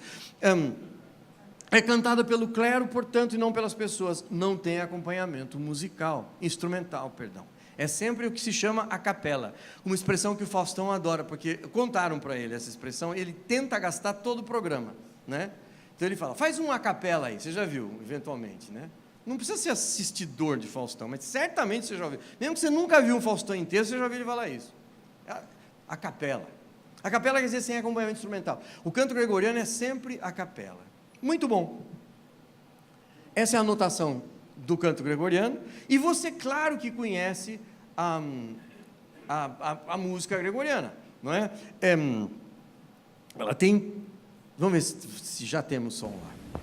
É cantada pelo clero, portanto, e não pelas pessoas. Não tem acompanhamento musical, instrumental, perdão. É sempre o que se chama a capela. Uma expressão que o Faustão adora, porque contaram para ele essa expressão, ele tenta gastar todo o programa, né? Então ele fala, faz uma capela aí, você já viu, eventualmente, né? Não precisa ser assistidor de Faustão, mas certamente você já ouviu. Mesmo que você nunca viu um Faustão inteiro, você já ouviu ele falar isso. A capela. A capela quer dizer sem acompanhamento instrumental. O canto gregoriano é sempre a capela. Muito bom. Essa é a notação do canto gregoriano. E você, claro que conhece a música gregoriana, não é? Ela tem... Vamos ver se já temos som lá.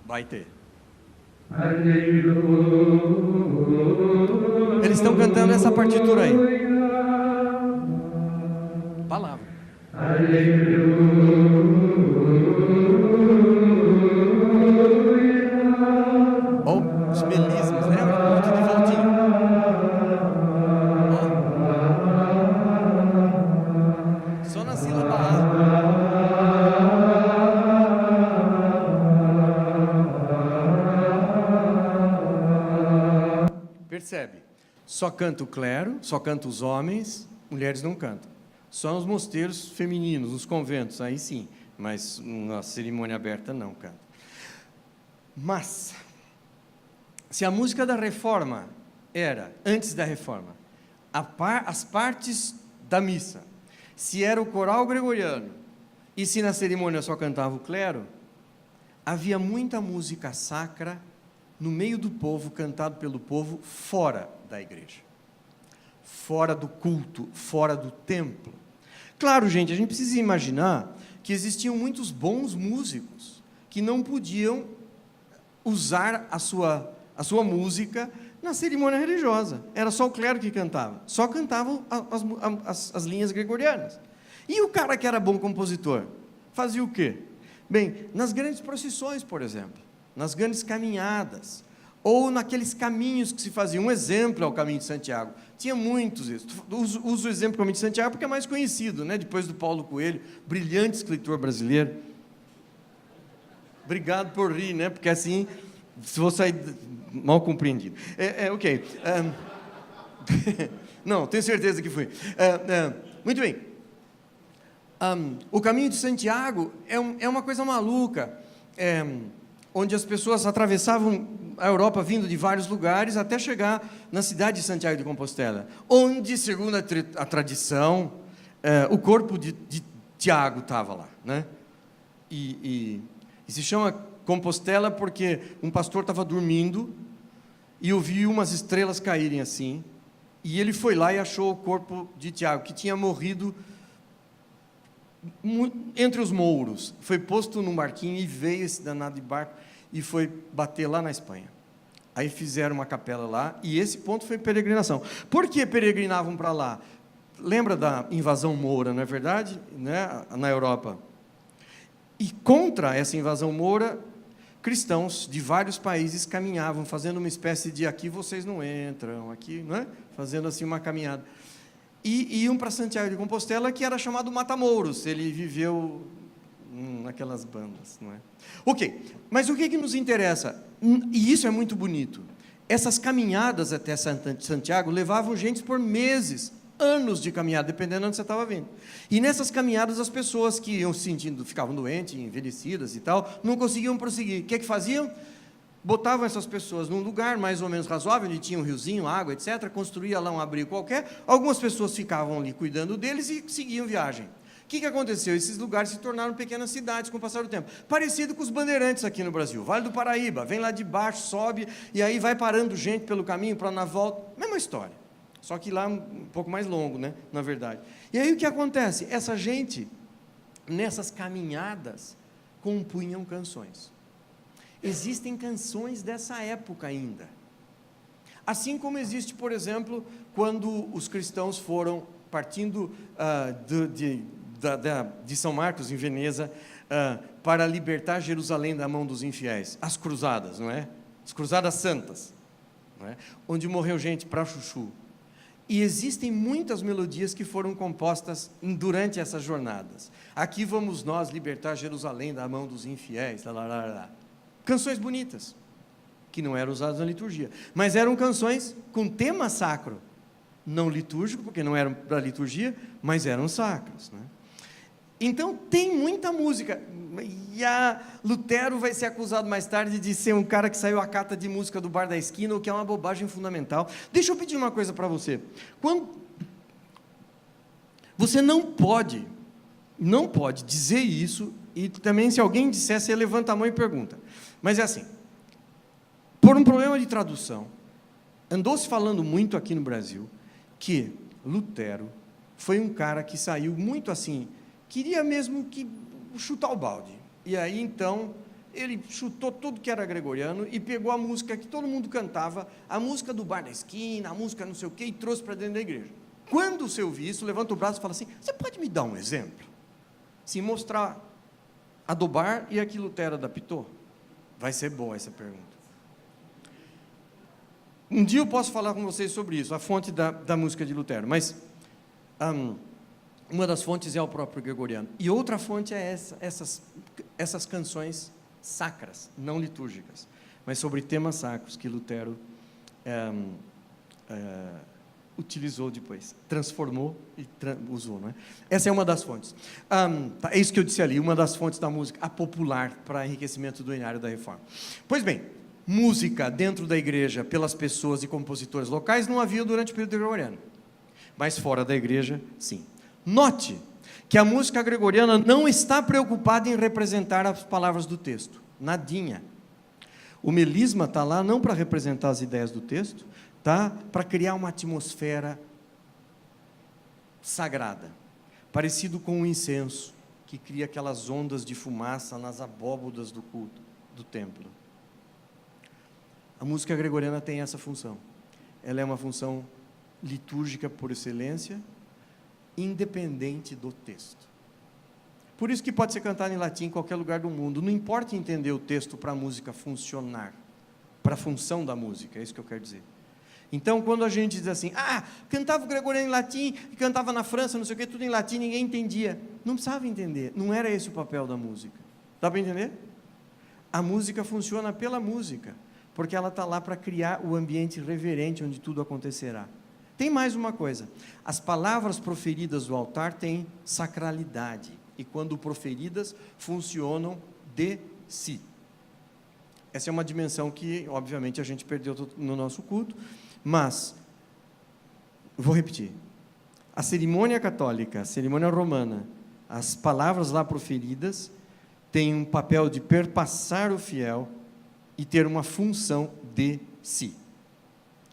Vai ter. Eles estão cantando essa partitura aí. Palavra. Ó, os melismos, né? Muito de voltinho. Ó. Só na sílaba A. Percebe? Só canta o clero, só canta os homens, mulheres não cantam. Só nos mosteiros femininos, nos conventos, aí sim, mas na cerimônia aberta não canta. Mas, se a música da reforma era, antes da reforma, as partes da missa, se era o coral gregoriano, e se na cerimônia só cantava o clero, havia muita música sacra no meio do povo, cantado pelo povo, fora da igreja, fora do culto, fora do templo. Claro, gente, a gente precisa imaginar que existiam muitos bons músicos que não podiam usar a sua a sua música na cerimônia religiosa. Era só o clero que cantava. Só cantavam as linhas gregorianas. E o cara que era bom compositor fazia o quê? Bem, nas grandes procissões, por exemplo, nas grandes caminhadas, ou naqueles caminhos que se faziam. Um exemplo é o Caminho de Santiago. Tinha muitos isso. Uso o exemplo do Caminho de Santiago porque é mais conhecido, né? Depois do Paulo Coelho, brilhante escritor brasileiro. Obrigado por rir, né? Porque assim, se vou sair mal compreendido. Ok. Não, tenho certeza que foi. Muito bem. O Caminho de Santiago é uma coisa maluca, onde as pessoas atravessavam a Europa vindo de vários lugares até chegar na cidade de Santiago de Compostela, onde, segundo a tradição, o corpo de Tiago estava lá, né? E se chama Compostela porque um pastor estava dormindo e ouviu umas estrelas caírem assim, e ele foi lá e achou o corpo de Tiago, que tinha morrido entre os mouros. Foi posto num barquinho e veio esse danado de barco e foi bater lá na Espanha. Aí fizeram uma capela lá, e esse ponto foi peregrinação. Por que peregrinavam para lá? Lembra da invasão moura, não é verdade? Né? Na Europa. E contra essa invasão moura, cristãos de vários países caminhavam, fazendo uma espécie de aqui vocês não entram, aqui, não é? Fazendo assim uma caminhada. E iam para Santiago de Compostela, que era chamado Matamouros. Ele viveu naquelas bandas, não é? Ok, mas o que nos interessa? E isso é muito bonito. Essas caminhadas até Santiago levavam gente por meses, anos de caminhada, dependendo de onde você estava vindo. E nessas caminhadas, as pessoas que iam se sentindo, ficavam doentes, envelhecidas e tal, não conseguiam prosseguir. O que faziam? Botavam essas pessoas num lugar mais ou menos razoável, onde tinha um riozinho, água, etc., construía lá um abrigo qualquer, algumas pessoas ficavam ali cuidando deles e seguiam viagem. O que aconteceu? Esses lugares se tornaram pequenas cidades com o passar do tempo. Parecido com os bandeirantes aqui no Brasil. Vale do Paraíba, vem lá de baixo, sobe, e aí vai parando gente pelo caminho, para na volta. Mesma história. Só que lá um pouco mais longo, né? Na verdade. E aí o que acontece? Essa gente, nessas caminhadas, compunham canções. Existem canções dessa época ainda. Assim como existe, por exemplo, quando os cristãos foram partindo de São Marcos, em Veneza, para libertar Jerusalém da mão dos infiéis. As cruzadas, não é? As cruzadas santas, não é? Onde morreu gente para chuchu. E existem muitas melodias que foram compostas durante essas jornadas. Aqui vamos nós libertar Jerusalém da mão dos infiéis. Canções bonitas, que não eram usadas na liturgia, mas eram canções com tema sacro, não litúrgico, porque não eram para a liturgia, mas eram sacros, né? Então, tem muita música, e a Lutero vai ser acusado mais tarde de ser um cara que saiu à cata de música do bar da esquina, o que é uma bobagem fundamental. Deixa eu pedir uma coisa para você. Você não pode dizer isso, e também se alguém disser, você levanta a mão e pergunta. Mas é assim, por um problema de tradução, andou-se falando muito aqui no Brasil, que Lutero foi um cara que saiu muito assim, queria mesmo que chutar o balde. E aí, então, ele chutou tudo que era gregoriano e pegou a música que todo mundo cantava, a música do bar da esquina, a música não sei o quê, e trouxe para dentro da igreja. Quando você ouvir isso, levanta o braço e fala assim, você pode me dar um exemplo? Se mostrar a do bar e a que Lutero adaptou? Vai ser boa essa pergunta. Um dia eu posso falar com vocês sobre isso, a fonte da música de Lutero, mas uma das fontes é o próprio gregoriano. E outra fonte é essas canções sacras, não litúrgicas, mas sobre temas sacros que Lutero utilizou depois, transformou e usou, não é? Essa é uma das fontes. É isso que eu disse ali, uma das fontes da música, a popular, para enriquecimento do Inário da Reforma. Pois bem, música dentro da igreja, pelas pessoas e compositores locais, não havia durante o período gregoriano, mas fora da igreja, sim. Note que a música gregoriana não está preocupada em representar as palavras do texto, nadinha. O melisma está lá não para representar as ideias do texto, tá? Para criar uma atmosfera sagrada, parecido com um incenso, que cria aquelas ondas de fumaça nas abóbodas do culto, do templo. A música gregoriana tem essa função. Ela é uma função litúrgica por excelência, independente do texto. Por isso que pode ser cantado em latim em qualquer lugar do mundo. Não importa entender o texto para a música funcionar, para a função da música, é isso que eu quero dizer. Então, quando a gente diz assim, cantava o gregoriano em latim, e cantava na França, não sei o que, tudo em latim, ninguém entendia. Não precisava entender, não era esse o papel da música. Dá para entender? A música funciona pela música, porque ela está lá para criar o ambiente reverente onde tudo acontecerá. Tem mais uma coisa, as palavras proferidas do altar têm sacralidade, e quando proferidas, funcionam de si. Essa é uma dimensão que, obviamente, a gente perdeu no nosso culto, mas, vou repetir, a cerimônia católica, a cerimônia romana, as palavras lá proferidas, têm um papel de perpassar o fiel e ter uma função de si,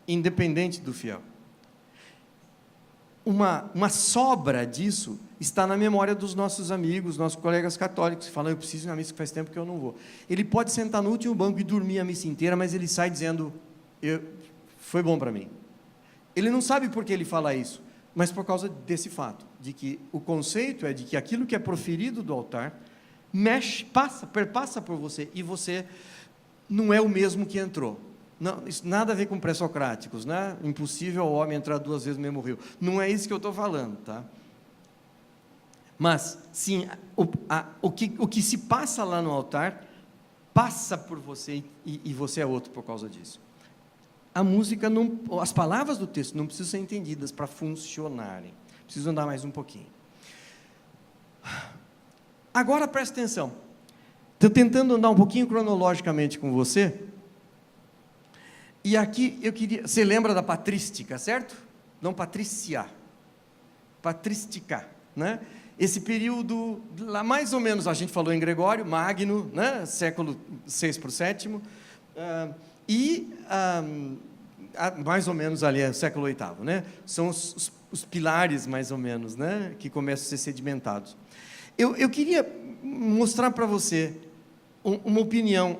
independente do fiel. Uma sobra disso está na memória dos nossos amigos, nossos colegas católicos, que falam, eu preciso ir na missa que faz tempo que eu não vou. Ele pode sentar no último banco e dormir a missa inteira, mas ele sai dizendo, foi bom para mim. Ele não sabe por que ele fala isso, mas por causa desse fato, de que o conceito é de que aquilo que é proferido do altar, perpassa por você, e você não é o mesmo que entrou. Não, isso nada a ver com pré-socráticos, né? Impossível o homem entrar 2 vezes no mesmo rio. Não é isso que eu estou falando, tá? Mas, sim, o que se passa lá no altar, passa por você, e você é outro por causa disso. A música, as palavras do texto não precisam ser entendidas para funcionarem. Preciso andar mais um pouquinho. Agora, presta atenção. Estou tentando andar um pouquinho cronologicamente com você. E aqui eu queria... Você lembra da patrística, certo? Não patriciar. Patrística, né? Esse período, lá mais ou menos, a gente falou em Gregório, Magno, né? Século VI para o VII, mais ou menos ali, século VIII, né? São os pilares, mais ou menos, né? Que começam a ser sedimentados. Eu queria mostrar para você uma opinião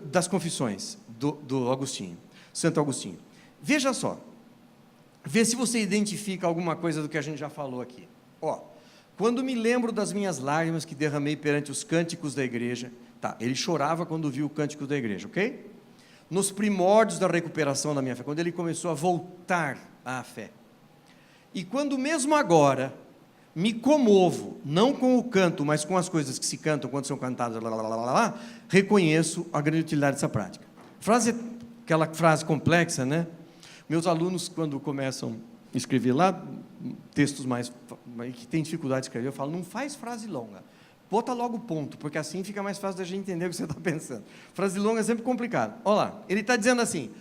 das confissões do Agostinho, Santo Agostinho. Veja só, vê se você identifica alguma coisa do que a gente já falou aqui. Quando me lembro das minhas lágrimas que derramei perante os cânticos da igreja, ele chorava quando viu o cântico da igreja, ok? Nos primórdios da recuperação da minha fé, quando ele começou a voltar à fé. E quando mesmo agora me comovo, não com o canto, mas com as coisas que se cantam quando são cantadas, reconheço a grande utilidade dessa prática. Aquela frase complexa, né? Meus alunos, quando começam a escrever lá, textos que tem dificuldade de escrever, eu falo, não faz frase longa, bota logo ponto, porque assim fica mais fácil da gente entender o que você está pensando. Frase longa é sempre complicado. Olha lá, ele está dizendo assim,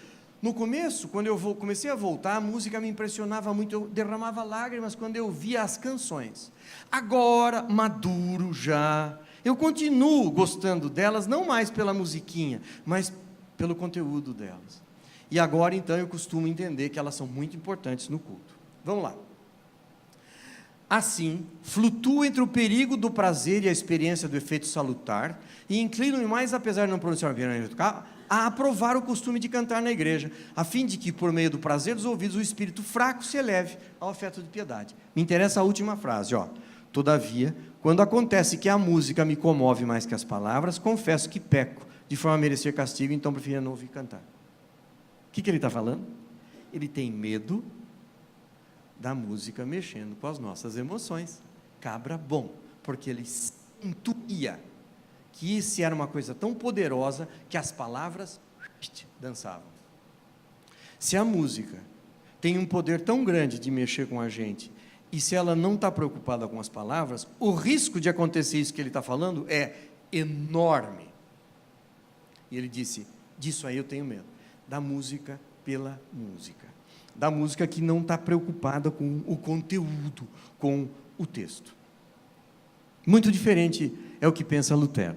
no começo, quando eu comecei a voltar, a música me impressionava muito, eu derramava lágrimas quando eu via as canções. Agora, maduro já, eu continuo gostando delas, não mais pela musiquinha, mas pelo conteúdo delas. E agora, então, eu costumo entender que elas são muito importantes no culto. Vamos lá. Assim, flutuo entre o perigo do prazer e a experiência do efeito salutar, e inclino-me mais, apesar de não pronunciar a aprovar o costume de cantar na igreja, a fim de que, por meio do prazer dos ouvidos, o espírito fraco se eleve ao afeto de piedade. Me interessa a última frase, Todavia, quando acontece que a música me comove mais que as palavras, confesso que peco, de forma a merecer castigo, então prefiro não ouvir cantar. O que ele está falando? Ele tem medo da música mexendo com as nossas emoções. Cabra bom, porque ele intuía que isso era uma coisa tão poderosa que as palavras dançavam. Se a música tem um poder tão grande de mexer com a gente, e se ela não está preocupada com as palavras, o risco de acontecer isso que ele está falando é enorme. E ele disse, disso aí eu tenho medo, da música pela música, da música que não está preocupada com o conteúdo, com o texto. Muito diferente é o que pensa Lutero.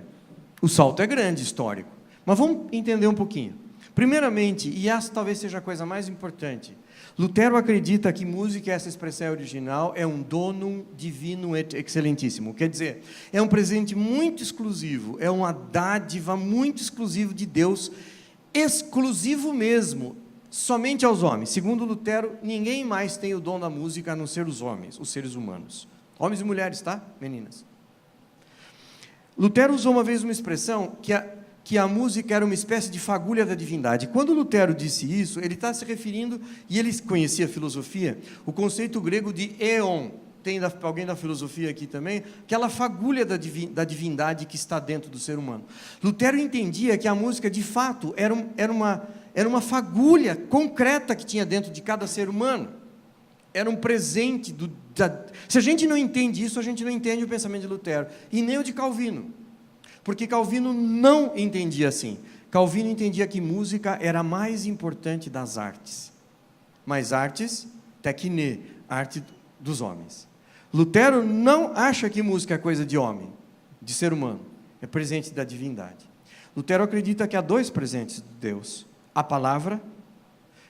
O salto é grande, histórico, mas vamos entender um pouquinho. Primeiramente, e essa talvez seja a coisa mais importante, Lutero acredita que música, essa expressão original, é um donum divino et excelentíssimo, quer dizer, é um presente muito exclusivo, é uma dádiva muito exclusiva de Deus, exclusivo mesmo, somente aos homens. Segundo Lutero, ninguém mais tem o dom da música a não ser os homens, os seres humanos. Homens e mulheres, tá, meninas? Lutero usou uma vez uma expressão que a música era uma espécie de fagulha da divindade. Quando Lutero disse isso, ele está se referindo, e ele conhecia a filosofia, o conceito grego de éon. Tem alguém da filosofia aqui também? Aquela fagulha da divindade que está dentro do ser humano. Lutero entendia que a música, de fato, era uma fagulha concreta que tinha dentro de cada ser humano. Era um presente. Se a gente não entende isso, a gente não entende o pensamento de Lutero. E nem o de Calvino. Porque Calvino não entendia assim. Calvino entendia que música era a mais importante das artes. Mas artes, techne, arte dos homens. Lutero não acha que música é coisa de homem, de ser humano. É presente da divindade. Lutero acredita que há dois presentes de Deus: a palavra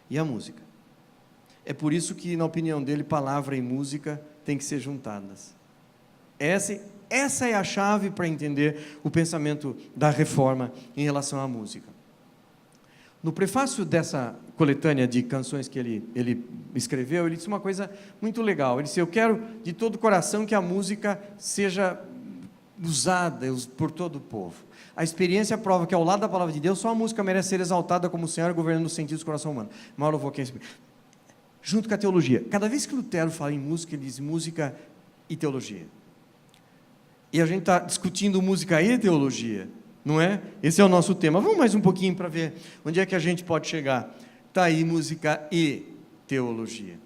e a música. É por isso que, na opinião dele, palavra e música têm que ser juntadas. Essa é a chave para entender o pensamento da Reforma em relação à música. No prefácio dessa coletânea de canções que ele escreveu, ele disse uma coisa muito legal. Ele disse: eu quero de todo o coração que a música seja usada por todo o povo. A experiência prova que, ao lado da palavra de Deus, só a música merece ser exaltada como o Senhor governando os sentidos do coração humano. Maior louvor que junto com a teologia. Cada vez que Lutero fala em música, ele diz música e teologia. E a gente está discutindo música e teologia, não é? Esse é o nosso tema. Vamos mais um pouquinho para ver onde é que a gente pode chegar. Está aí música e teologia.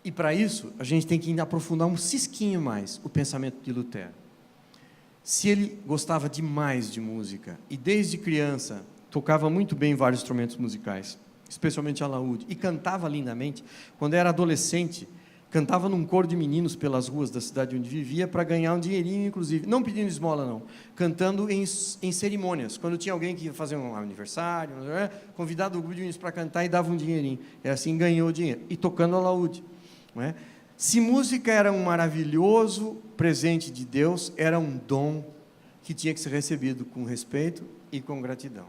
E para isso, a gente tem que ainda aprofundar um cisquinho mais o pensamento de Lutero. Se ele gostava demais de música, e desde criança tocava muito bem vários instrumentos musicais, especialmente alaúde, e cantava lindamente, quando era adolescente, cantava num coro de meninos pelas ruas da cidade onde vivia para ganhar um dinheirinho, inclusive, não pedindo esmola não, cantando em cerimônias, quando tinha alguém que ia fazer um aniversário, convidava o grupo de meninos para cantar e dava um dinheirinho, e assim ganhou o dinheiro, e tocando alaúde, não é? Se música era um maravilhoso presente de Deus, era um dom que tinha que ser recebido com respeito e com gratidão.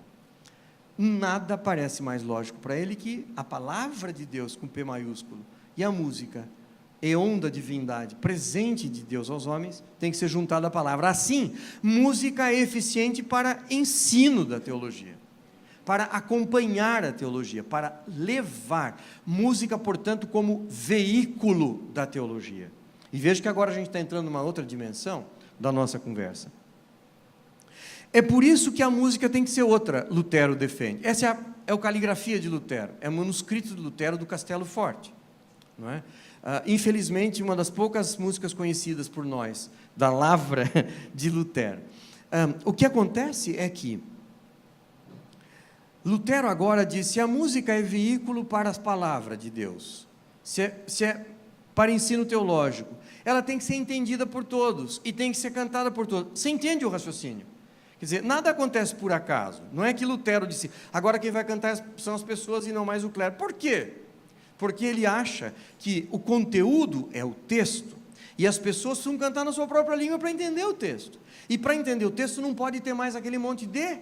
Nada parece mais lógico para ele que a palavra de Deus com P maiúsculo e a música, éon da divindade, presente de Deus aos homens, tem que ser juntada à palavra. Assim, música é eficiente para ensino da teologia, para acompanhar a teologia, para levar. Música, portanto, como veículo da teologia. E veja que agora a gente está entrando numa outra dimensão da nossa conversa. É por isso que a música tem que ser outra, Lutero defende. Essa é a caligrafia de Lutero, é o manuscrito de Lutero do Castelo Forte. Não é? Infelizmente, uma das poucas músicas conhecidas por nós, da lavra de Lutero. O que acontece é que Lutero agora disse: a música é veículo para as palavras de Deus, se é para ensino teológico, ela tem que ser entendida por todos, e tem que ser cantada por todos. Você entende o raciocínio? Quer dizer, nada acontece por acaso. Não é que Lutero disse: agora quem vai cantar são as pessoas e não mais o clero. Por quê? Porque ele acha que o conteúdo é o texto, e as pessoas precisam cantar na sua própria língua para entender o texto. E para entender o texto não pode ter mais aquele monte de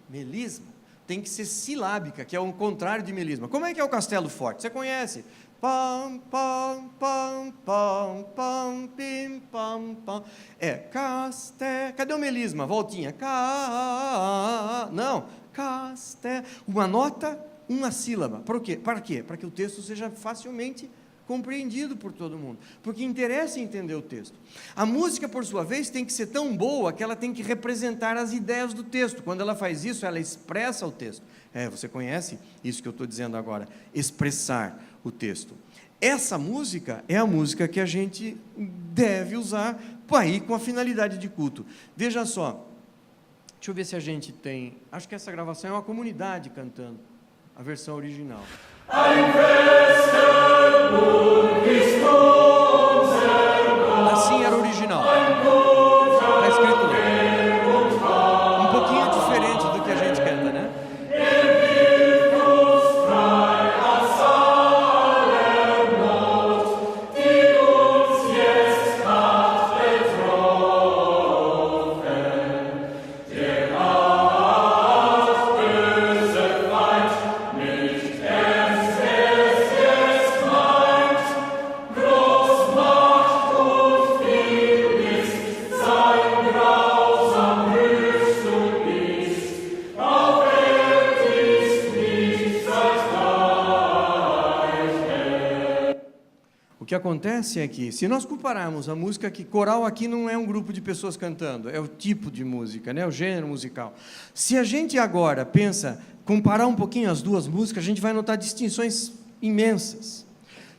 melisma. Tem que ser silábica, que é o contrário de melisma. Como é que é o Castelo Forte? Você conhece? Pam, pam, pam, pam, pam, pim, pam, pam. Cadê o melisma? Voltinha. Não, casté. Uma nota, uma sílaba. Para quê? Para que o texto seja facilmente compreendido por todo mundo. Porque interessa entender o texto. A música, por sua vez, tem que ser tão boa que ela tem que representar as ideias do texto. Quando ela faz isso, ela expressa o texto. Você conhece isso que eu estou dizendo agora? Expressar o texto. Essa música é a música que a gente deve usar aí com a finalidade de culto. Veja só, deixa eu ver se a gente tem, acho que essa gravação é uma comunidade cantando a versão original. Assim era o original. Está escrito lá. Um pouquinho diferente do que a gente canta, né? que acontece é que, se nós compararmos a música que coral aqui não é um grupo de pessoas cantando, é o tipo de música, né? O gênero musical. Se a gente agora pensa, comparar um pouquinho as duas músicas, a gente vai notar distinções imensas.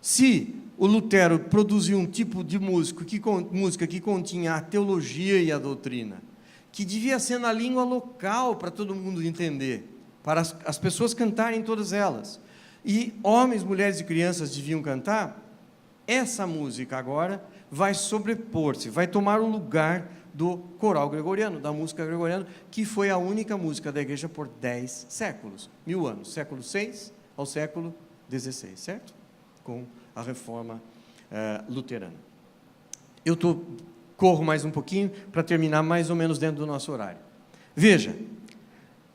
Se o Lutero produziu um tipo de música que continha a teologia e a doutrina, que devia ser na língua local para todo mundo entender, para as pessoas cantarem todas elas, e homens, mulheres e crianças deviam cantar, essa música agora vai sobrepor-se, vai tomar o lugar do coral gregoriano, da música gregoriana, que foi a única música da igreja por 10 séculos, 1000 anos, século VI ao século XVI, certo? Com a reforma luterana. Eu corro mais um pouquinho para terminar mais ou menos dentro do nosso horário. Veja,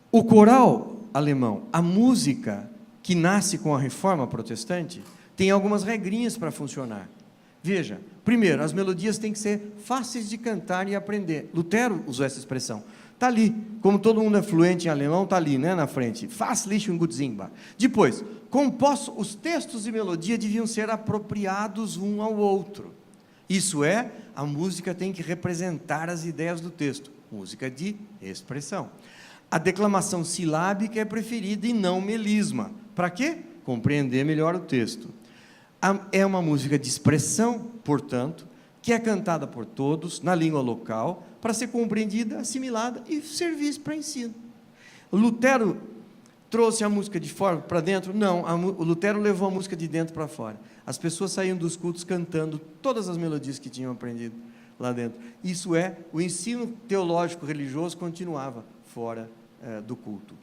o coral alemão, a música que nasce com a reforma protestante, tem algumas regrinhas para funcionar. Veja, primeiro, as melodias têm que ser fáceis de cantar e aprender. Lutero usou essa expressão. Está ali, como todo mundo é fluente em alemão, está ali, né, na frente. Fachlich und gut singbar. Depois, os textos e melodia deviam ser apropriados um ao outro. Isso é, a música tem que representar as ideias do texto. Música de expressão. A declamação silábica é preferida e não melisma. Para quê? Compreender melhor o texto. É uma música de expressão, portanto, que é cantada por todos, na língua local, para ser compreendida, assimilada e servir para ensino. Lutero trouxe a música de fora para dentro? Não, o Lutero levou a música de dentro para fora. As pessoas saíam dos cultos cantando todas as melodias que tinham aprendido lá dentro. Isso é, o ensino teológico religioso continuava fora do culto,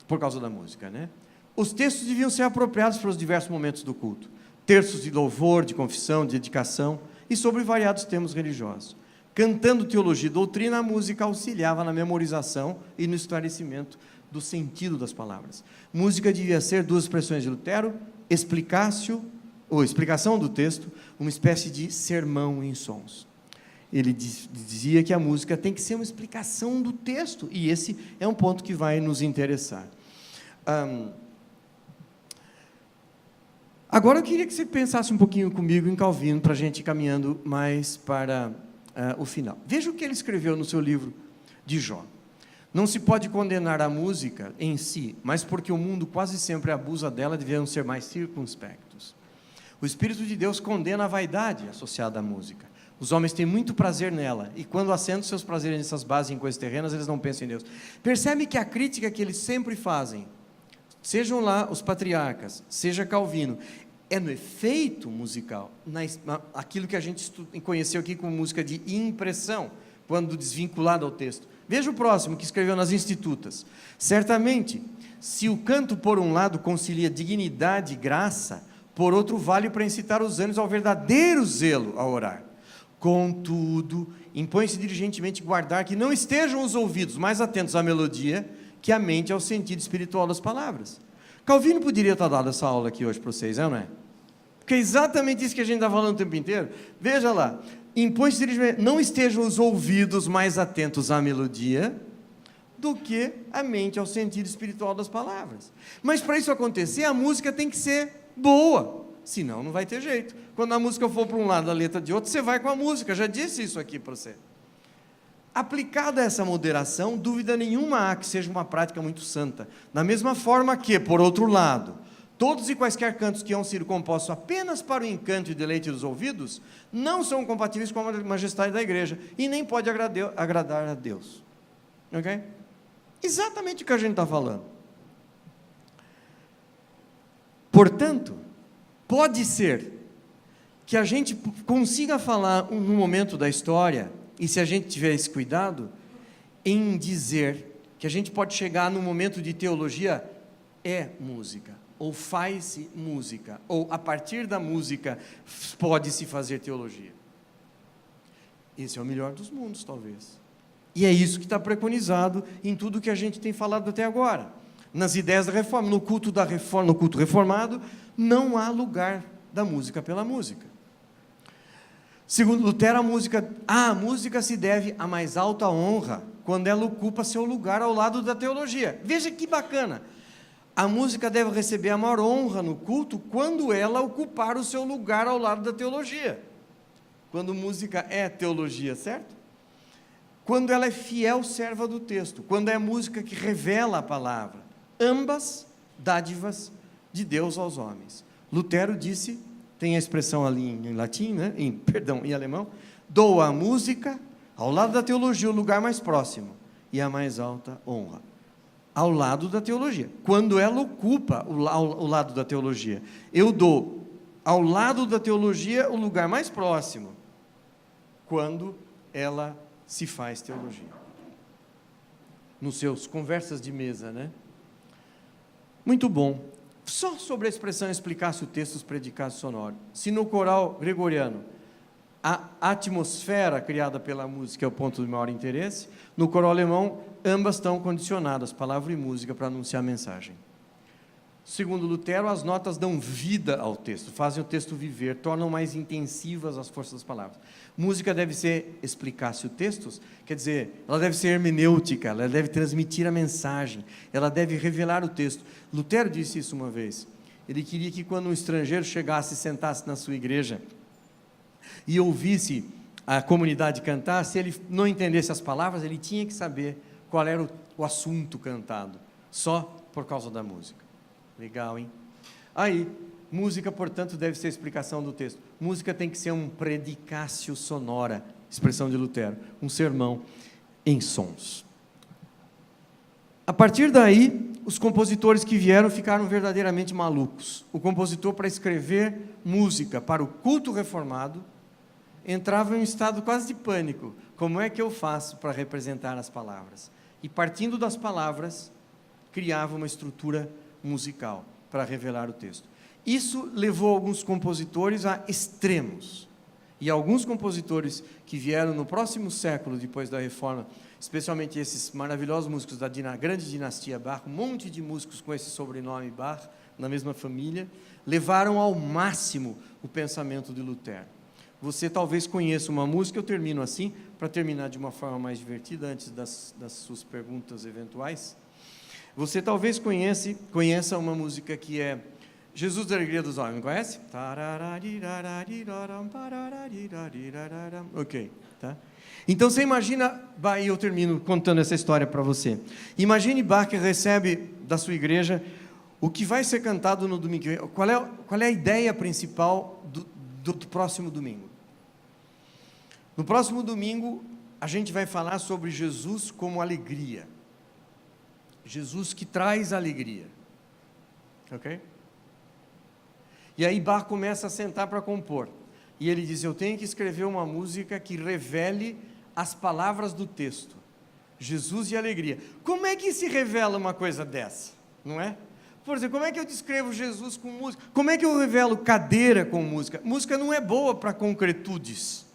por causa da música, né? Os textos deviam ser apropriados para os diversos momentos do culto. Terços de louvor, de confissão, de dedicação, e sobre variados temas religiosos. Cantando teologia e doutrina, a música auxiliava na memorização e no esclarecimento do sentido das palavras. Música devia ser, duas expressões de Lutero, explicação do texto, uma espécie de sermão em sons. Ele dizia que a música tem que ser uma explicação do texto, e esse é um ponto que vai nos interessar. Agora eu queria que você pensasse um pouquinho comigo em Calvino, para a gente ir caminhando mais para o final. Veja o que ele escreveu no seu livro de Jó. Não se pode condenar a música em si, mas porque o mundo quase sempre abusa dela, deveriam ser mais circunspectos. O Espírito de Deus condena a vaidade associada à música. Os homens têm muito prazer nela, e quando assentam seus prazeres nessas bases em coisas terrenas, eles não pensam em Deus. Percebe que a crítica que eles sempre fazem, sejam lá os patriarcas, seja Calvino, é no efeito musical, aquilo que a gente conheceu aqui como música de impressão, quando desvinculado ao texto. Veja o próximo, que escreveu nas Institutas. Certamente, se o canto por um lado concilia dignidade e graça, por outro vale para incitar os ânimos ao verdadeiro zelo a orar. Contudo, impõe-se diligentemente guardar que não estejam os ouvidos mais atentos à melodia que a mente ao sentido espiritual das palavras. Calvino poderia estar dando essa aula aqui hoje para vocês, não é? Porque é exatamente isso que a gente está falando o tempo inteiro. Veja lá, impõe-se diligentemente, não estejam os ouvidos mais atentos à melodia do que a mente ao sentido espiritual das palavras. Mas para isso acontecer, a música tem que ser boa, senão não vai ter jeito. Quando a música for para um lado, a letra de outro, você vai com a música, já disse isso aqui para você. Aplicada essa moderação, dúvida nenhuma há que seja uma prática muito santa. Da mesma forma que, por outro lado, todos e quaisquer cantos que hão sido compostos apenas para o encanto e deleite dos ouvidos, não são compatíveis com a majestade da igreja, e nem pode agradar a Deus. Ok? Exatamente o que a gente está falando. Portanto, pode ser que a gente consiga falar num momento da história, e se a gente tiver esse cuidado, em dizer que a gente pode chegar num momento de teologia, é música, ou faz-se música, ou a partir da música pode-se fazer teologia. Esse é o melhor dos mundos, talvez. E é isso que está preconizado em tudo que a gente tem falado até agora. Nas ideias da reforma, no culto da reforma, no culto reformado, não há lugar da música pela música. Segundo Lutero, a música se deve à mais alta honra, quando ela ocupa seu lugar ao lado da teologia. Veja que bacana. A música deve receber a maior honra no culto quando ela ocupar o seu lugar ao lado da teologia. Quando música é teologia, certo? Quando ela é fiel serva do texto, quando é música que revela a palavra. Ambas dádivas de Deus aos homens. Lutero disse, tem a expressão ali em latim, né? Em alemão, doa a música ao lado da teologia o lugar mais próximo e a mais alta honra. Ao lado da teologia, quando ela ocupa o lado da teologia. Eu dou ao lado da teologia o lugar mais próximo, quando ela se faz teologia. Nos seus conversas de mesa, né? Muito bom. Só sobre a expressão explicasse o texto, os predicados sonoro. Se no coral gregoriano a atmosfera criada pela música é o ponto de maior interesse, no coral alemão ambas estão condicionadas, palavra e música, para anunciar a mensagem. Segundo Lutero, as notas dão vida ao texto, fazem o texto viver, tornam mais intensivas as forças das palavras. Música deve ser explicasse o texto, quer dizer, ela deve ser hermenêutica, ela deve transmitir a mensagem, ela deve revelar o texto. Lutero disse isso uma vez. Ele queria que quando um estrangeiro chegasse e sentasse na sua igreja e ouvisse a comunidade cantar, se ele não entendesse as palavras, ele tinha que saber qual era o assunto cantado, só por causa da música. Legal, hein? Aí, música, portanto, deve ser a explicação do texto. Música tem que ser um predicatio sonora, expressão de Lutero, um sermão em sons. A partir daí, os compositores que vieram ficaram verdadeiramente malucos. O compositor, para escrever música para o culto reformado, entrava em um estado quase de pânico. Como é que eu faço para representar as palavras? E partindo das palavras, criava uma estrutura musical para revelar o texto. Isso levou alguns compositores a extremos. E alguns compositores que vieram no próximo século, depois da Reforma, especialmente esses maravilhosos músicos da grande dinastia Bach, um monte de músicos com esse sobrenome Bach, na mesma família, levaram ao máximo o pensamento de Lutero. Você talvez conheça uma música, eu termino assim, para terminar de uma forma mais divertida, antes das suas perguntas eventuais. Você talvez conheça uma música que é Jesus da Alegria dos Homens, não conhece? Ok, tá? Então você imagina, e eu termino contando essa história para você. Imagine Bach que recebe da sua igreja o que vai ser cantado no domingo. Qual é a ideia principal do próximo domingo? No próximo domingo, a gente vai falar sobre Jesus como alegria. Jesus que traz alegria. Ok? E aí Bach começa a sentar para compor. E ele diz, eu tenho que escrever uma música que revele as palavras do texto. Jesus e alegria. Como é que se revela uma coisa dessa? Não é? Por exemplo, como é que eu descrevo Jesus com música? Como é que eu revelo cadeira com música? Música não é boa para concretudes,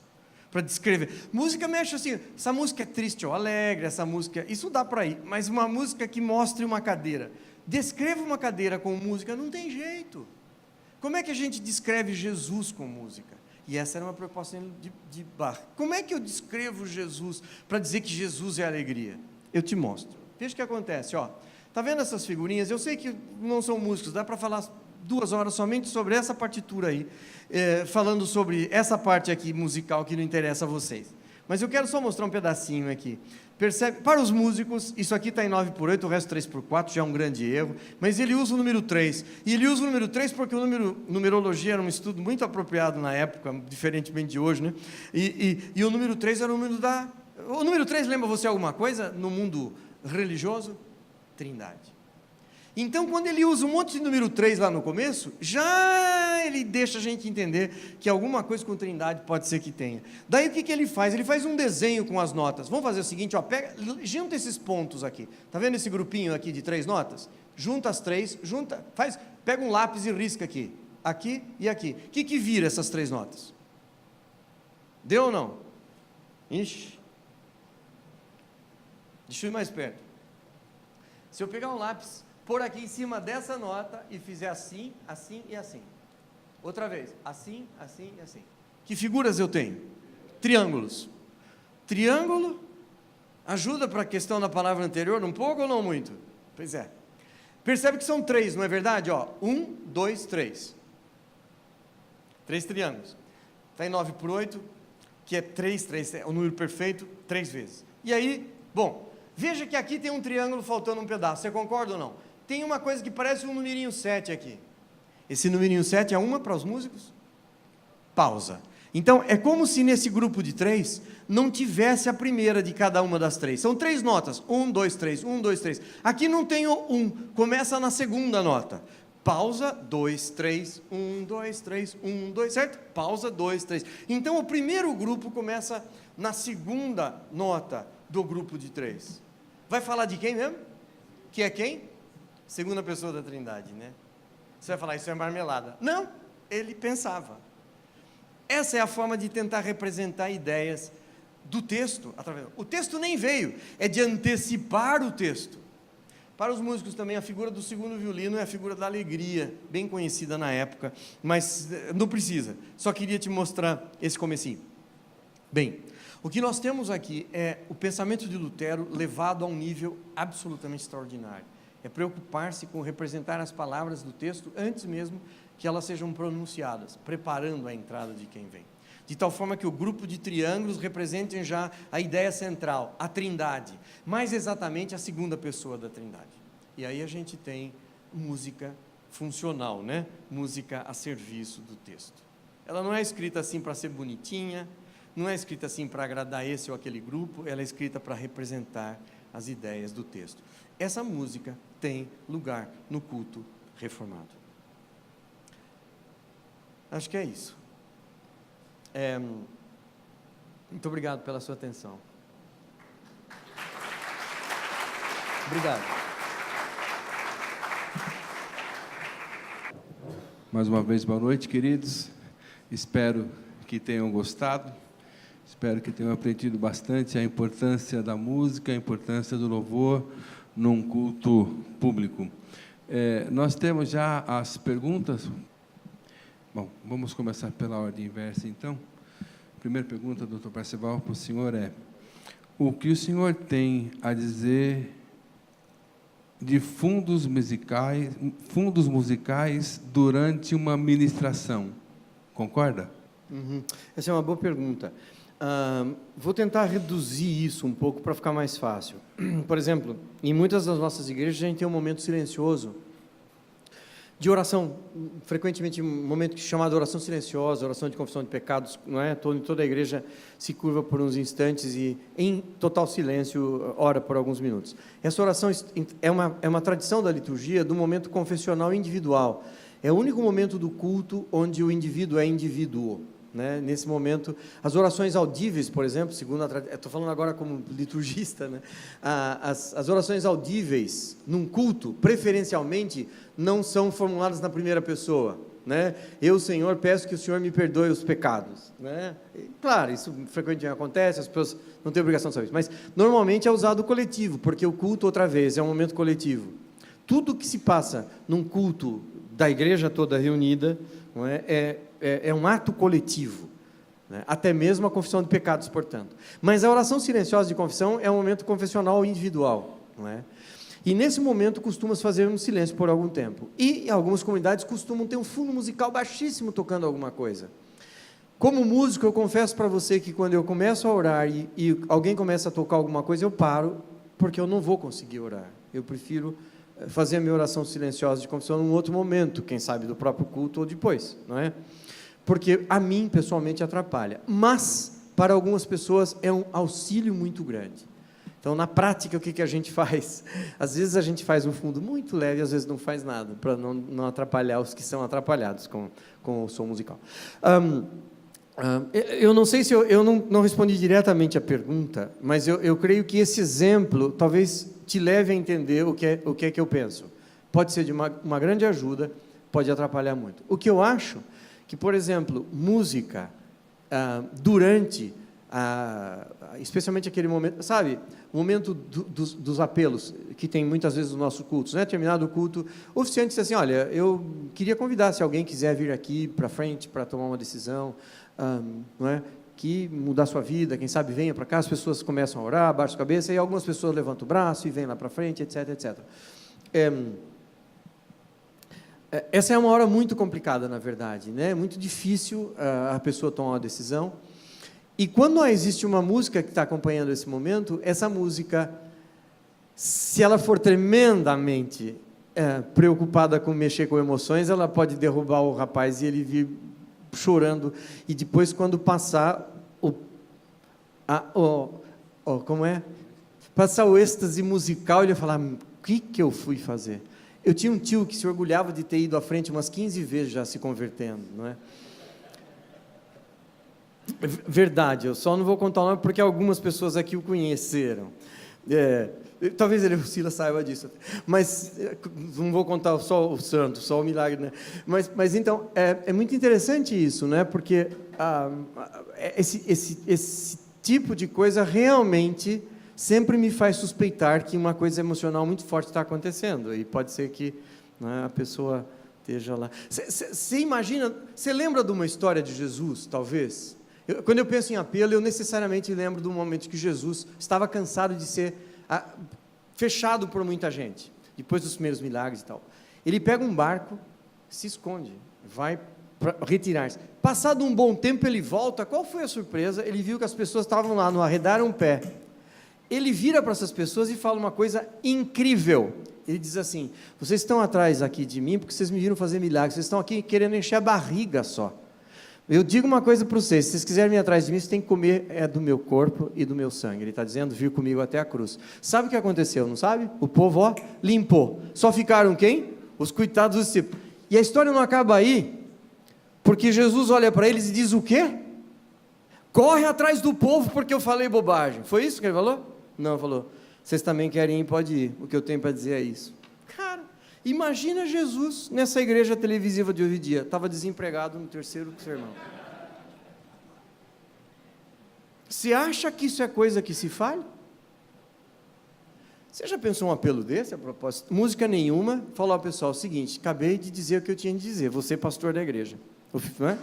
para descrever. Música mexe assim, essa música é triste ou alegre, essa música, isso dá para ir, mas uma música que mostre uma cadeira. Descreva uma cadeira com música, não tem jeito. Como é que a gente descreve Jesus com música? E essa era uma preocupação de Bach. Como é que eu descrevo Jesus para dizer que Jesus é alegria? Eu te mostro. Veja o que acontece, ó. Tá vendo essas figurinhas? Eu sei que não são músicos, dá para falar 2 horas somente sobre essa partitura aí, falando sobre essa parte aqui musical que não interessa a vocês. Mas eu quero só mostrar um pedacinho aqui. Percebe? Para os músicos, isso aqui está em 9/8, o resto 3/4, já é um grande erro, mas ele usa o número 3. E ele usa o número 3 porque numerologia era um estudo muito apropriado na época, diferentemente de hoje, né? E o número 3 era o número da... O número 3 lembra você alguma coisa no mundo religioso? Trindade. Então, quando ele usa um monte de número 3 lá no começo, já ele deixa a gente entender que alguma coisa com trindade pode ser que tenha. Daí o que ele faz? Ele faz um desenho com as notas. Vamos fazer o seguinte, ó, junta esses pontos aqui. Está vendo esse grupinho aqui de 3 notas? Junta as 3, pega um lápis e risca aqui. Aqui e aqui. O que vira essas 3 notas? Deu ou não? Ixi. Deixa eu ir mais perto. Se eu pegar um lápis, pôr aqui em cima dessa nota e fizer assim, assim e assim. Outra vez, assim, assim e assim. Que figuras eu tenho? Triângulos. Triângulo ajuda para a questão da palavra anterior um pouco ou não muito? Pois é. Percebe que são 3, não é verdade? 1, 2, 3. 3 triângulos. Está em 9 por 8, que é 3 é o número perfeito, 3 vezes. E aí, bom, veja que aqui tem um triângulo faltando um pedaço, você concorda ou não? Tem uma coisa que parece um numerinho 7 aqui. Esse numerinho 7 é uma para os músicos? Pausa. Então, é como se nesse grupo de 3 não tivesse a primeira de cada uma das 3. São 3 notas. 1, 2, 3, 1, 2, 3. Aqui não tem o 1, começa na segunda nota. Pausa, 2, 3, 1, 2, 3, 1, 2, certo? Pausa, 2, 3. Então, o primeiro grupo começa na segunda nota do grupo de 3. Vai falar de quem mesmo? Que é quem? Segunda pessoa da Trindade, né? Você vai falar, isso é marmelada. Não, ele pensava. Essa é a forma de tentar representar ideias do texto. O texto nem veio, é de antecipar o texto. Para os músicos também, a figura do segundo violino é a figura da alegria, bem conhecida na época, mas não precisa, só queria te mostrar esse comecinho. Bem, o que nós temos aqui é o pensamento de Lutero levado a um nível absolutamente extraordinário. É preocupar-se com representar as palavras do texto antes mesmo que elas sejam pronunciadas, preparando a entrada de quem vem. De tal forma que o grupo de triângulos representem já a ideia central, a Trindade, mais exatamente a segunda pessoa da Trindade. E aí a gente tem música funcional, né? Música a serviço do texto. Ela não é escrita assim para ser bonitinha, não é escrita assim para agradar esse ou aquele grupo, ela é escrita para representar as ideias do texto. Essa música tem lugar no culto reformado. Acho que é isso. Muito obrigado pela sua atenção. Obrigado. Mais uma vez, boa noite, queridos. Espero que tenham gostado. Espero que tenham aprendido bastante a importância da música, a importância do louvor num culto público. Nós temos já as perguntas. Bom, vamos começar pela ordem inversa, então. A primeira pergunta, doutor Parcival, para o senhor é: o que o senhor tem a dizer de fundos musicais durante uma ministração? Concorda? Essa é uma boa pergunta. Vou tentar reduzir isso um pouco para ficar mais fácil. Por exemplo, em muitas das nossas igrejas a gente tem um momento silencioso de oração, frequentemente um momento chamado oração silenciosa, oração de confissão de pecados, não é? Toda a igreja se curva por uns instantes e, em total silêncio, ora por alguns minutos. Essa oração é uma tradição da liturgia do momento confessional individual. É o único momento do culto onde o indivíduo é indivíduo. Né? Nesse momento, as orações audíveis, por exemplo, segundo a tradição, estou falando agora como liturgista, né? As orações audíveis num culto, preferencialmente, não são formuladas na primeira pessoa. Né? Eu, Senhor, peço que o Senhor me perdoe os pecados. Né? E, claro, isso frequentemente acontece, as pessoas não têm obrigação de saber isso, mas normalmente é usado coletivo, porque o culto, outra vez, é um momento coletivo. Tudo que se passa num culto da igreja toda reunida, não é um ato coletivo, né? Até mesmo a confissão de pecados, portanto. Mas a oração silenciosa de confissão é um momento confessional individual, não é? E nesse momento costuma-se fazer um silêncio por algum tempo. E algumas comunidades costumam ter um fundo musical baixíssimo tocando alguma coisa. Como músico, eu confesso para você que quando eu começo a orar e alguém começa a tocar alguma coisa, eu paro, porque eu não vou conseguir orar. Eu prefiro fazer a minha oração silenciosa de confissão num outro momento, quem sabe do próprio culto ou depois, não é? Porque a mim, pessoalmente, atrapalha. Mas, para algumas pessoas, é um auxílio muito grande. Então, na prática, o que a gente faz? Às vezes a gente faz um fundo muito leve, às vezes não faz nada, para não atrapalhar os que são atrapalhados com o som musical. Eu não sei se eu não respondi diretamente a pergunta, mas eu creio que esse exemplo talvez te leve a entender o que é que eu penso. Pode ser de uma grande ajuda, pode atrapalhar muito. O que eu acho que, por exemplo, música, durante, especialmente aquele momento, sabe, o momento dos apelos, que tem muitas vezes nos nossos cultos, né? Terminado o culto, o oficiante diz assim: olha, eu queria convidar, se alguém quiser vir aqui para frente para tomar uma decisão, não é? Que mudar a sua vida, quem sabe venha para cá, as pessoas começam a orar, baixam a cabeça, e algumas pessoas levantam o braço e vêm lá para frente, etc, etc. Essa é uma hora muito complicada, na verdade, né? Muito difícil a pessoa tomar uma decisão. E quando existe uma música que está acompanhando esse momento, essa música, se ela for tremendamente preocupada com mexer com emoções, ela pode derrubar o rapaz e ele vir chorando. E depois, quando passar como é? Passar o êxtase musical, ele vai falar: o que eu fui fazer? Eu tinha um tio que se orgulhava de ter ido à frente umas 15 vezes já se convertendo, não é? Verdade, eu só não vou contar o nome porque algumas pessoas aqui o conheceram. Talvez o Silas saiba disso, mas não vou contar só o santo, só o milagre, né? Mas então, é muito interessante isso, né? Porque esse tipo de coisa realmente sempre me faz suspeitar que uma coisa emocional muito forte está acontecendo, e pode ser que, né, a pessoa esteja lá. Você imagina, você lembra de uma história de Jesus, talvez? Quando eu penso em apelo, eu necessariamente lembro do momento que Jesus estava cansado de ser fechado por muita gente, depois dos primeiros milagres e tal. Ele pega um barco, se esconde, vai retirar-se. Passado um bom tempo, ele volta. Qual foi a surpresa? Ele viu que as pessoas estavam lá, não arredaram um pé. Ele vira para essas pessoas e fala uma coisa incrível. Ele diz assim: vocês estão atrás aqui de mim porque vocês me viram fazer milagres, vocês estão aqui querendo encher a barriga só. Eu digo uma coisa para vocês: se vocês quiserem vir atrás de mim, vocês têm que comer do meu corpo e do meu sangue. Ele está dizendo: vir comigo até a cruz. Sabe o que aconteceu, não sabe? O povo, limpou. Só ficaram quem? Os coitados dos discípulos. E a história não acaba aí, porque Jesus olha para eles e diz o quê? Corre atrás do povo porque eu falei bobagem. Foi isso que ele falou? Não, falou: vocês também querem ir, pode ir. O que eu tenho para dizer é isso. Cara, imagina Jesus nessa igreja televisiva de hoje em dia. Estava desempregado no terceiro sermão. Você acha que isso é coisa que se fale? Você já pensou um apelo desse a propósito? Música nenhuma. Falou ao pessoal o seguinte: acabei de dizer o que eu tinha de dizer, você pastor da igreja, não é?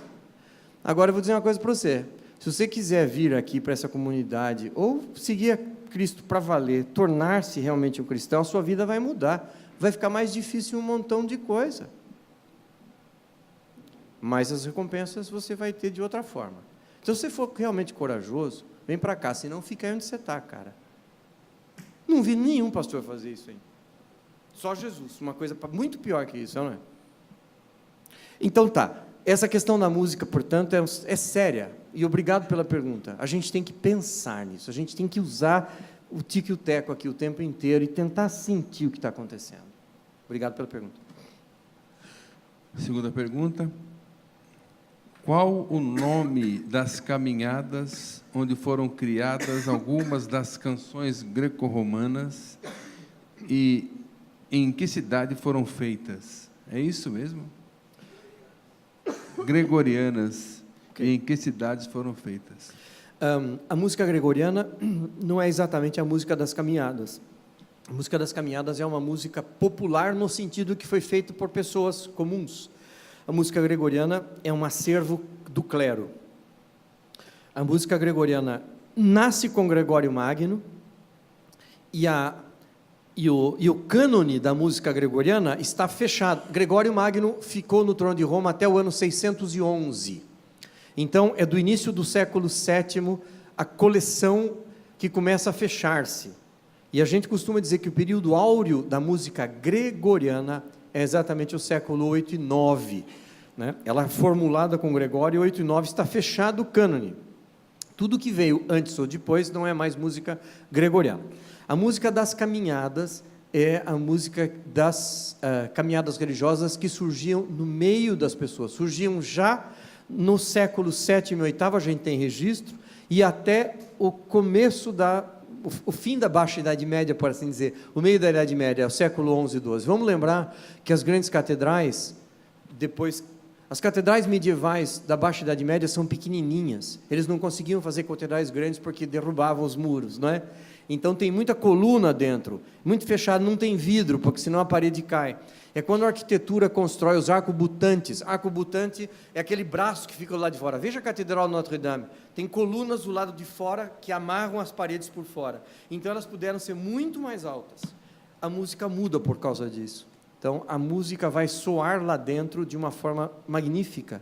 Agora eu vou dizer uma coisa para você: se você quiser vir aqui para essa comunidade, ou seguir a Cristo para valer, tornar-se realmente um cristão, a sua vida vai mudar, vai ficar mais difícil um montão de coisa, mas as recompensas você vai ter de outra forma. Então, se você for realmente corajoso, vem para cá, senão fica aí onde você está, cara. Não vi nenhum pastor fazer isso aí, só Jesus, uma coisa muito pior que isso, não é? Então tá, essa questão da música, portanto, é séria, e obrigado pela pergunta. A gente tem que pensar nisso, a gente tem que usar o tique e o teco aqui o tempo inteiro e tentar sentir o que está acontecendo. Obrigado pela pergunta. Segunda pergunta: qual o nome das caminhadas onde foram criadas algumas das canções greco-romanas e em que cidade foram feitas? É isso mesmo? Gregorianas, okay. Em que cidades foram feitas? A música gregoriana não é exatamente a música das caminhadas. A música das caminhadas é uma música popular no sentido que foi feita por pessoas comuns. A música gregoriana é um acervo do clero. A música gregoriana nasce com Gregório Magno e o cânone da música gregoriana está fechado. Gregório Magno ficou no trono de Roma até o ano 611. Então, é do início do século VII a coleção que começa a fechar-se. E a gente costuma dizer que o período áureo da música gregoriana é exatamente o século 8 e 9. Né? Ela é formulada com Gregório, 8 e 9 está fechado o cânone. Tudo que veio antes ou depois não é mais música gregoriana. A música das caminhadas é a música das caminhadas religiosas que surgiam no meio das pessoas. Surgiam já no século VII e VIII, a gente tem registro, e até o começo o fim da Baixa Idade Média, por assim dizer, o meio da Idade Média, o século XI e XII. Vamos lembrar que as grandes catedrais, as catedrais medievais da Baixa Idade Média são pequenininhas, eles não conseguiam fazer catedrais grandes porque derrubavam os muros, não é? Então tem muita coluna dentro, muito fechado, não tem vidro, porque senão a parede cai. É quando a arquitetura constrói os arcobutantes. Arcobutante é aquele braço que fica do lado de fora. Veja a Catedral de Notre-Dame. Tem colunas do lado de fora que amarram as paredes por fora. Então elas puderam ser muito mais altas. A música muda por causa disso. Então, a música vai soar lá dentro de uma forma magnífica.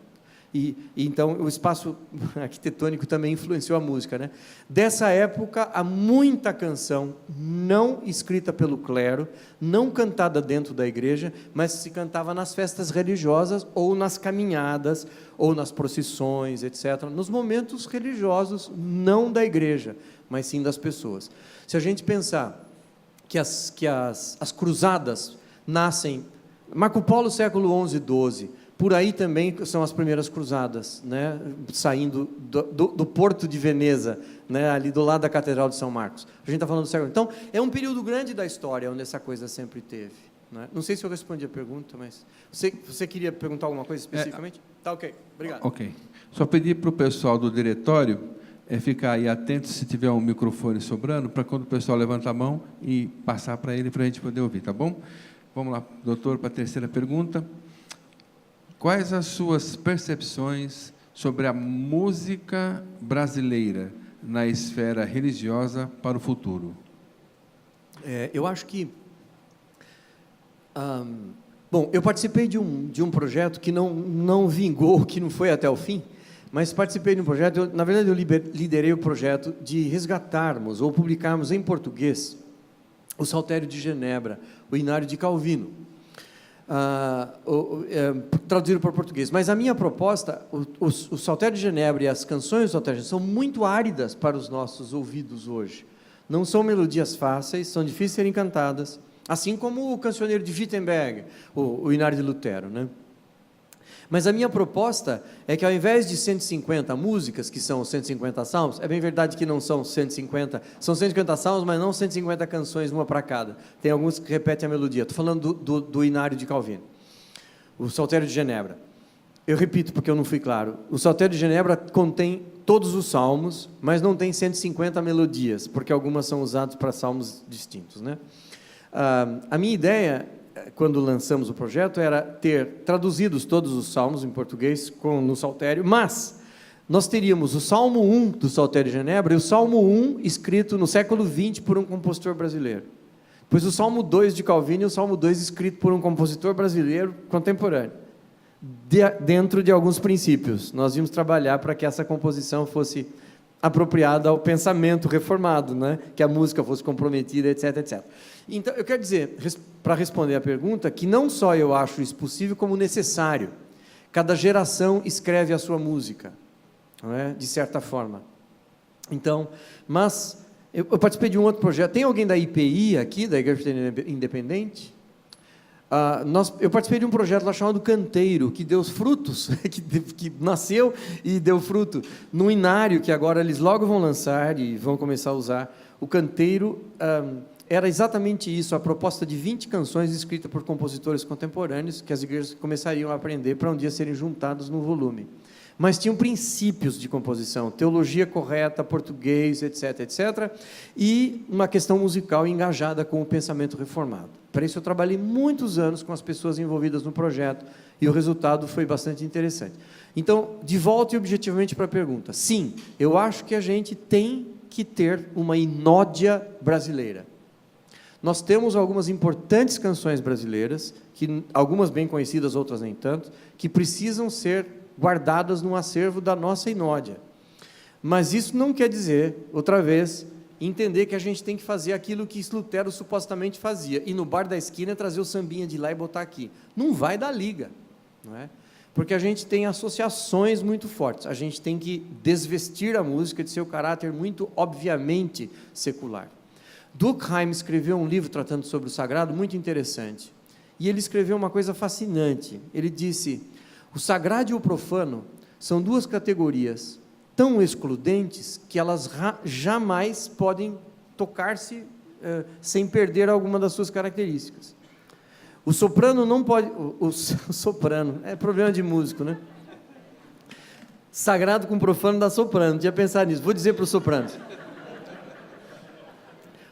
E então, o espaço arquitetônico também influenciou a música, né? Dessa época, há muita canção não escrita pelo clero, não cantada dentro da igreja, mas se cantava nas festas religiosas, ou nas caminhadas, ou nas procissões, etc., nos momentos religiosos, não da igreja, mas sim das pessoas. Se a gente pensar que as cruzadas nascem... Marco Polo, século XI e XII, por aí também são as primeiras cruzadas, né? Saindo do Porto de Veneza, né? Ali do lado da Catedral de São Marcos. A gente está falando do século. Então, é um período grande da história onde essa coisa sempre teve, né? Não sei se eu respondi a pergunta, mas... Você queria perguntar alguma coisa especificamente? Tá, ok. Obrigado. Ok. Só pedir para o pessoal do diretório ficar aí atento se tiver um microfone sobrando, para quando o pessoal levanta a mão e passar para ele, para a gente poder ouvir, tá bom? Vamos lá, doutor, para a terceira pergunta. Quais as suas percepções sobre a música brasileira na esfera religiosa para o futuro? Eu acho que... bom, eu participei de um projeto que não vingou, que não foi até o fim, mas participei de um projeto, na verdade eu liderei o projeto de resgatarmos ou publicarmos em português o Saltério de Genebra, o Inário de Calvino. Traduzido para o português. Mas a minha proposta, o Saltério de Genebra e as canções do Saltério de Genebra são muito áridas para os nossos ouvidos hoje. Não são melodias fáceis, são difíceis de serem cantadas, assim como o Cancioneiro de Wittenberg, o Inário de Lutero, né? Mas a minha proposta é que, ao invés de 150 músicas, que são os 150 salmos, é bem verdade que não são 150, são 150 salmos, mas não 150 canções, uma para cada. Tem alguns que repetem a melodia. Estou falando do Inário de Calvino, o Saltério de Genebra. Eu repito, porque eu não fui claro. O Saltério de Genebra contém todos os salmos, mas não tem 150 melodias, porque algumas são usadas para salmos distintos, né? A minha ideia, quando lançamos o projeto, era ter traduzidos todos os salmos em português no Saltério, mas nós teríamos o Salmo 1 do Saltério de Genebra e o Salmo 1 escrito no século XX por um compositor brasileiro. Depois o Salmo 2 de Calvino e o Salmo 2 escrito por um compositor brasileiro contemporâneo, dentro de alguns princípios. Nós íamos trabalhar para que essa composição fosse apropriada ao pensamento reformado, né? Que a música fosse comprometida, etc, etc. Então, eu quero dizer, para responder a pergunta, que não só eu acho isso possível, como necessário. Cada geração escreve a sua música, não é? De certa forma. Então, mas eu participei de um outro projeto. Tem alguém da IPI aqui, da Igreja Independente? Eu participei de um projeto lá chamado Canteiro, que deu frutos, que nasceu e deu fruto, num inário que agora eles logo vão lançar e vão começar a usar. O Canteiro era exatamente isso, a proposta de 20 canções escritas por compositores contemporâneos, que as igrejas começariam a aprender para um dia serem juntados no volume. Mas tinham princípios de composição, teologia correta, português, etc., etc., e uma questão musical engajada com o pensamento reformado. Para isso eu trabalhei muitos anos com as pessoas envolvidas no projeto, e o resultado foi bastante interessante. Então, de volta e objetivamente para a pergunta, sim, eu acho que a gente tem que ter uma inódia brasileira. Nós temos algumas importantes canções brasileiras, algumas bem conhecidas, outras nem tanto, que precisam ser guardadas no acervo da nossa inódia. Mas isso não quer dizer, outra vez, entender que a gente tem que fazer aquilo que Lutero supostamente fazia, e no bar da esquina trazer o sambinha de lá e botar aqui. Não vai dar liga, não é? Porque a gente tem associações muito fortes, a gente tem que desvestir a música de seu caráter muito obviamente secular. Durkheim escreveu um livro tratando sobre o sagrado muito interessante, e ele escreveu uma coisa fascinante. Ele disse: o sagrado e o profano são duas categorias tão excludentes que elas jamais podem tocar-se sem perder alguma das suas características. O soprano não pode... O soprano, é problema de músico, né? Sagrado com profano dá soprano, tinha pensado nisso, vou dizer para os sopranos.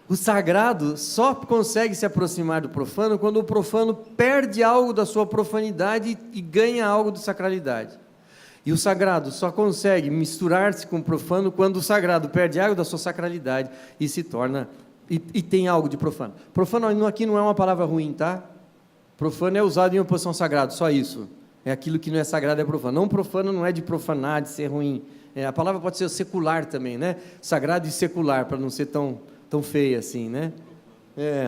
O sagrado só consegue se aproximar do profano quando o profano perde algo da sua profanidade e ganha algo de sacralidade. E o sagrado só consegue misturar-se com o profano quando o sagrado perde algo da sua sacralidade e se torna... E tem algo de profano. Profano aqui não é uma palavra ruim, tá? Profano é usado em oposição ao sagrado, só isso. É aquilo que não é sagrado é profano. Não profano não é de profanar, de ser ruim. A palavra pode ser secular também, né? Sagrado e secular, para não ser tão feia assim, né?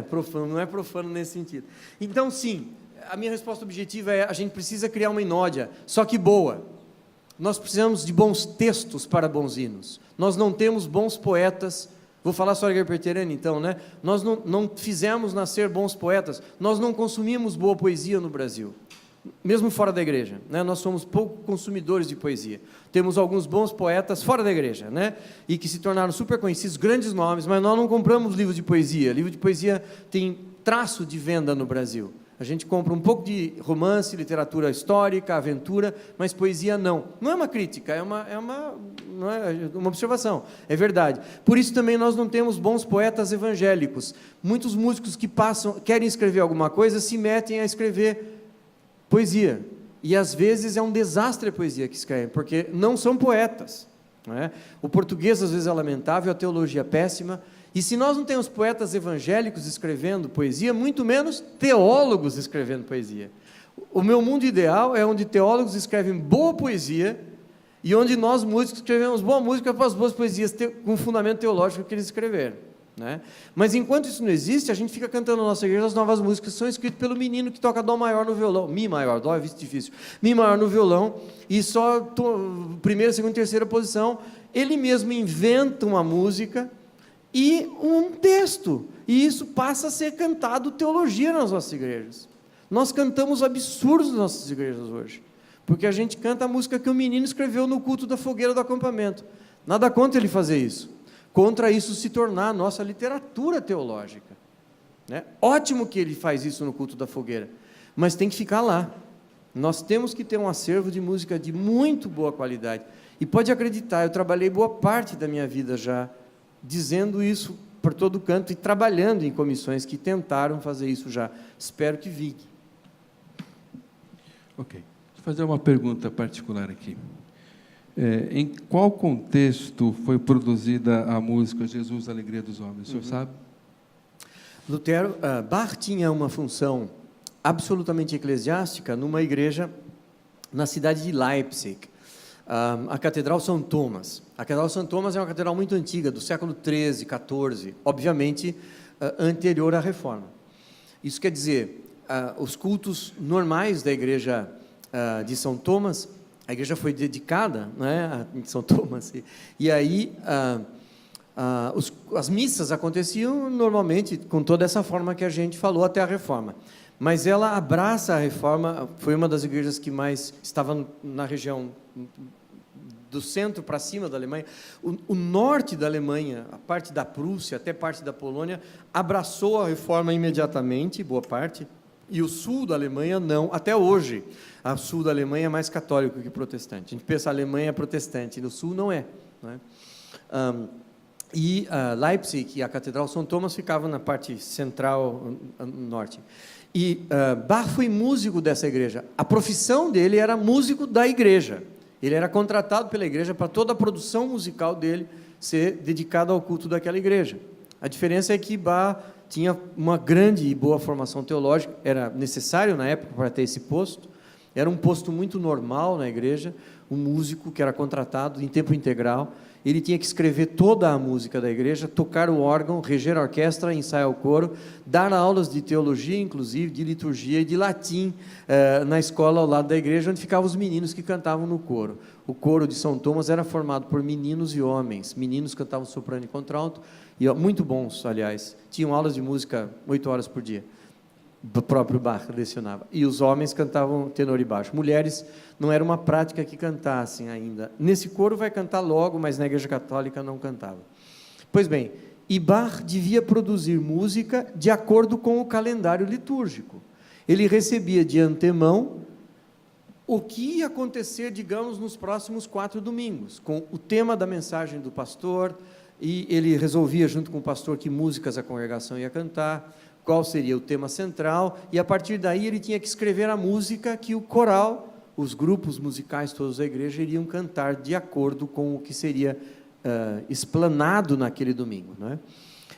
Profano, não é profano nesse sentido. Então, sim, a minha resposta objetiva é: a gente precisa criar uma inódia, só que boa. Nós precisamos de bons textos para bons hinos. Nós não temos bons poetas. Vou falar só de Perterane, então, né? Nós não fizemos nascer bons poetas. Nós não consumimos boa poesia no Brasil, mesmo fora da igreja, né? Nós somos pouco consumidores de poesia. Temos alguns bons poetas fora da igreja, né? E que se tornaram super conhecidos, grandes nomes, mas nós não compramos livros de poesia. Livro de poesia tem traço de venda no Brasil. A gente compra um pouco de romance, literatura histórica, aventura, mas poesia não. Não é uma crítica, não é uma observação, é verdade. Por isso também nós não temos bons poetas evangélicos. Muitos músicos que querem escrever alguma coisa, se metem a escrever poesia. E às vezes é um desastre a poesia que escrevem, porque não são poetas, não é? O português às vezes é lamentável, a teologia é péssima. E se nós não temos poetas evangélicos escrevendo poesia, muito menos teólogos escrevendo poesia. O meu mundo ideal é onde teólogos escrevem boa poesia e onde nós, músicos, escrevemos boa música para as boas poesias com fundamento teológico que eles escreveram, né? Mas enquanto isso não existe, a gente fica cantando na nossa igreja as novas músicas que são escritas pelo menino que toca dó maior no violão, mi maior, dó é difícil, mi maior no violão, e só primeira, segunda, terceira posição, ele mesmo inventa uma música e um texto, e isso passa a ser cantado teologia nas nossas igrejas. Nós cantamos absurdos nas nossas igrejas hoje, porque a gente canta a música que o menino escreveu no culto da fogueira do acampamento. Nada contra ele fazer isso, contra isso se tornar a nossa literatura teológica, né? Ótimo que ele faz isso no culto da fogueira, mas tem que ficar lá. Nós temos que ter um acervo de música de muito boa qualidade, e pode acreditar, eu trabalhei boa parte da minha vida já dizendo isso por todo canto e trabalhando em comissões que tentaram fazer isso já. Espero que vingue. Ok. Vou fazer uma pergunta particular aqui. Em qual contexto foi produzida a música Jesus, a Alegria dos Homens? O senhor sabe? Bach tinha uma função absolutamente eclesiástica numa igreja na cidade de Leipzig. A Catedral São Thomas. A Catedral São Thomas é uma catedral muito antiga, do século XIII, XIV, obviamente anterior à Reforma. Isso quer dizer, os cultos normais da igreja de São Thomas, a igreja foi dedicada, né, a São Thomas, e aí as missas aconteciam normalmente com toda essa forma que a gente falou até a Reforma. Mas ela abraça a Reforma, foi uma das igrejas que mais estava na região do centro para cima da Alemanha. O norte da Alemanha, a parte da Prússia, até parte da Polônia, abraçou a Reforma imediatamente, boa parte, e o sul da Alemanha não, até hoje. O sul da Alemanha é mais católico que protestante. A gente pensa que a Alemanha é protestante, no sul não é, né? Leipzig e a Catedral São Thomas ficavam na parte central, norte. E Bach foi músico dessa igreja. A profissão dele era músico da igreja. Ele era contratado pela igreja para toda a produção musical dele ser dedicada ao culto daquela igreja. A diferença é que Bach tinha uma grande e boa formação teológica, era necessário na época para ter esse posto, era um posto muito normal na igreja, um músico que era contratado em tempo integral, ele tinha que escrever toda a música da igreja, tocar o órgão, reger a orquestra, ensaiar o coro, dar aulas de teologia, inclusive, de liturgia e de latim na escola ao lado da igreja, onde ficavam os meninos que cantavam no coro. O coro de São Thomas era formado por meninos e homens. Meninos cantavam soprano e contralto, e muito bons, aliás. Tinham aulas de música 8 horas por dia. O próprio Bach lecionava. E os homens cantavam tenor e baixo. Mulheres, não era uma prática que cantassem ainda. Nesse coro vai cantar logo, mas na igreja católica não cantava. Pois bem, e Bach devia produzir música de acordo com o calendário litúrgico. Ele recebia de antemão o que ia acontecer, digamos, nos próximos 4 domingos, com o tema da mensagem do pastor, e ele resolvia, junto com o pastor, que músicas a congregação ia cantar, qual seria o tema central, e a partir daí ele tinha que escrever a música que o coral, os grupos musicais todos da igreja iriam cantar de acordo com o que seria explanado naquele domingo, não é?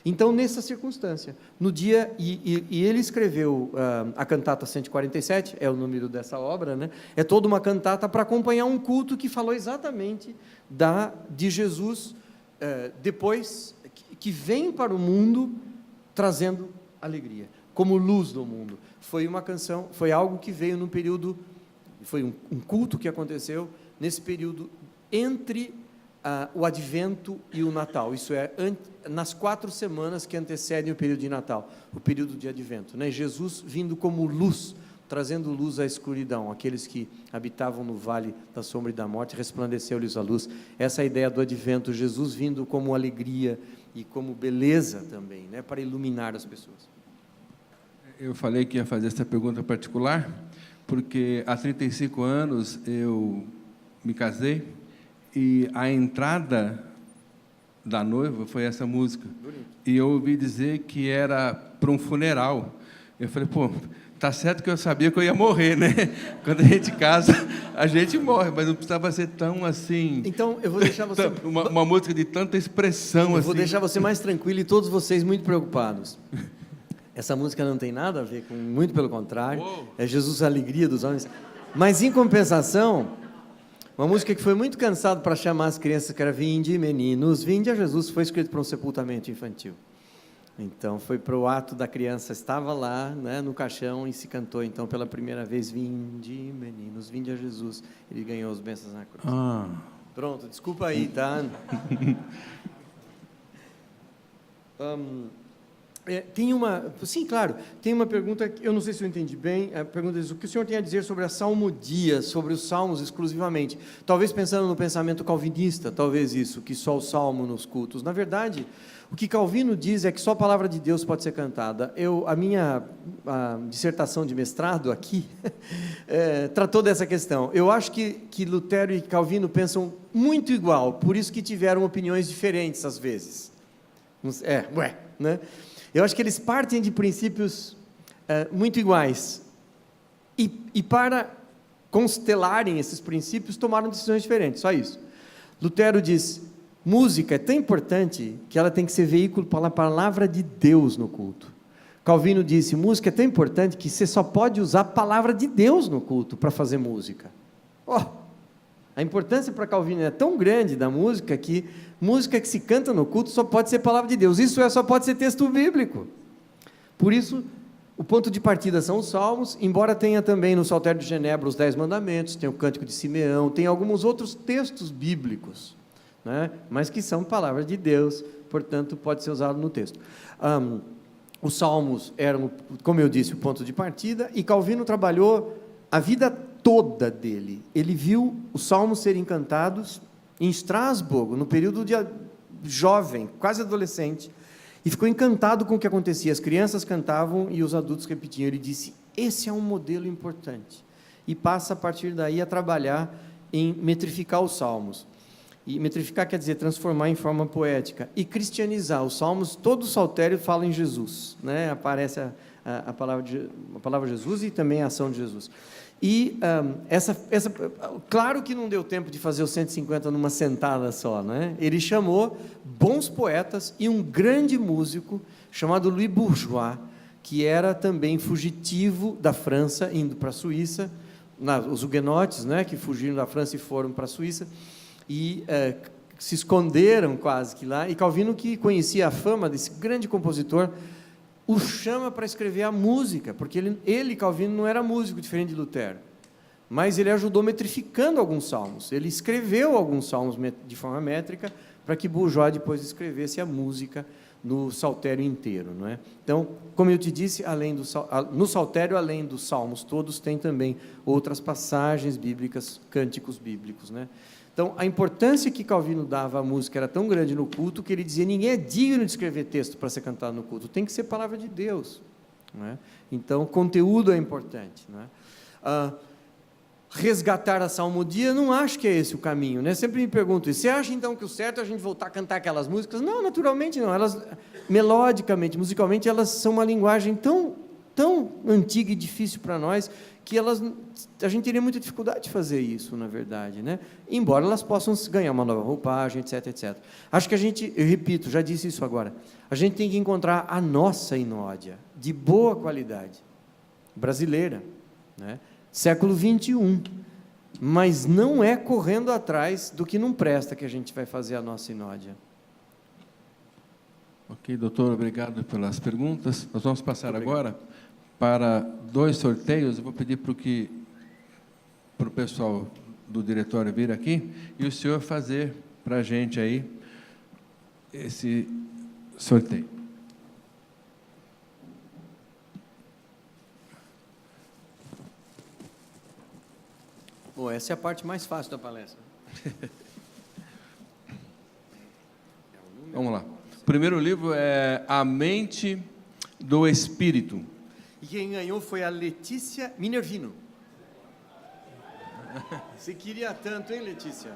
Então, nessa circunstância, no dia, e ele escreveu a cantata 147, é o número dessa obra, né? É toda uma cantata para acompanhar um culto que falou exatamente de Jesus, depois, que vem para o mundo trazendo alegria, como luz do mundo. Foi uma canção, foi algo que veio num período, foi um culto que aconteceu nesse período entre o Advento e o Natal, isso é, nas 4 semanas que antecedem o período de Natal, o período de Advento, né? Jesus vindo como luz, trazendo luz à escuridão, aqueles que habitavam no vale da sombra e da morte, resplandeceu-lhes a luz. Essa é a ideia do Advento, Jesus vindo como alegria e como beleza também, né? Para iluminar as pessoas. Eu falei que ia fazer essa pergunta particular, porque há 35 anos eu me casei, e a entrada da noiva foi essa música. Bonito. E eu ouvi dizer que era para um funeral. Eu falei, pô, tá certo que eu sabia que eu ia morrer, né? Quando a gente casa, a gente morre, mas não precisava ser tão assim... Então, eu vou deixar você... uma música de tanta expressão assim. Eu vou deixar você mais tranquilo e todos vocês muito preocupados. Essa música não tem nada a ver com... Muito pelo contrário. Uou. É Jesus, a alegria dos homens. Mas, em compensação... Uma música que foi muito cansado para chamar as crianças, que era Vinde, meninos, vinde a Jesus, foi escrito para um sepultamento infantil. Então, foi para o ato da criança, estava lá, né, no caixão, e se cantou, então, pela primeira vez, Vinde, meninos, vinde a Jesus. Ele ganhou as bênçãos na cruz. Pronto, desculpa aí, tá? Sim, claro, tem uma pergunta, eu não sei se eu entendi bem, a pergunta diz, o que o senhor tem a dizer sobre a salmodia, sobre os salmos exclusivamente? Talvez pensando no pensamento calvinista, talvez isso, que só o salmo nos cultos. Na verdade, o que Calvino diz é que só a palavra de Deus pode ser cantada. A minha dissertação de mestrado aqui tratou dessa questão. Eu acho que Lutero e Calvino pensam muito igual, por isso que tiveram opiniões diferentes às vezes. Né? Eu acho que eles partem de princípios muito iguais e para constelarem esses princípios tomaram decisões diferentes, só isso. Lutero diz, música é tão importante que ela tem que ser veículo para a palavra de Deus no culto. Calvino disse, música é tão importante que você só pode usar a palavra de Deus no culto para fazer música. A importância para Calvino é tão grande da música que música que se canta no culto só pode ser palavra de Deus, isso só pode ser texto bíblico. Por isso, o ponto de partida são os salmos, embora tenha também no Saltério de Genebra os 10 mandamentos, tem o Cântico de Simeão, tem alguns outros textos bíblicos, né? Mas que são palavras de Deus, portanto pode ser usado no texto. Os salmos eram, como eu disse, o ponto de partida, e Calvino trabalhou a vida toda dele. Ele viu os salmos serem cantados em Estrasburgo, no período de jovem, quase adolescente, e ficou encantado com o que acontecia. As crianças cantavam e os adultos repetiam. Ele disse, esse é um modelo importante. E passa a partir daí a trabalhar em metrificar os salmos. E metrificar quer dizer transformar em forma poética. E cristianizar. Os salmos, todo o saltério fala em Jesus, né? Aparece a palavra Jesus e também a ação de Jesus. E claro que não deu tempo de fazer os 150 numa sentada só, né? Ele chamou bons poetas e um grande músico chamado Louis Bourgeois, que era também fugitivo da França, indo para a Suíça, os huguenotes, né, que fugiram da França e foram para a Suíça, e se esconderam quase que lá, e Calvino, que conhecia a fama desse grande compositor, o chama para escrever a música, porque ele, Calvino, não era músico, diferente de Lutero, mas ele ajudou metrificando alguns salmos, ele escreveu alguns salmos de forma métrica, para que Bourgeois depois escrevesse a música no saltério inteiro, não é? Então, como eu te disse, no saltério, além dos salmos todos, tem também outras passagens bíblicas, cânticos bíblicos, né? Então, a importância que Calvino dava à música era tão grande no culto, que ele dizia, ninguém é digno de escrever texto para ser cantado no culto, tem que ser palavra de Deus, não é? Então, conteúdo é importante, não é? Resgatar a salmodia, não acho que é esse o caminho, né? Sempre me pergunto, e você acha então que o certo é a gente voltar a cantar aquelas músicas? Não, naturalmente não, elas, melodicamente, musicalmente, elas são uma linguagem tão tão antiga e difícil para nós, que a gente teria muita dificuldade de fazer isso, na verdade, né? Embora elas possam ganhar uma nova roupagem, etc, etc. Acho que eu repito, já disse isso agora, a gente tem que encontrar a nossa inódia, de boa qualidade, brasileira, né? Século 21, mas não é correndo atrás do que não presta que a gente vai fazer a nossa inódia. Ok, doutor, obrigado pelas perguntas. Nós vamos passar agora para 2 sorteios. Eu vou pedir para o pessoal do diretório vir aqui e o senhor fazer para a gente aí esse sorteio. Bom, essa é a parte mais fácil da palestra. Vamos lá. O primeiro livro é A Mente do Espírito. E quem ganhou foi a Letícia Minervino. Você queria tanto, hein, Letícia?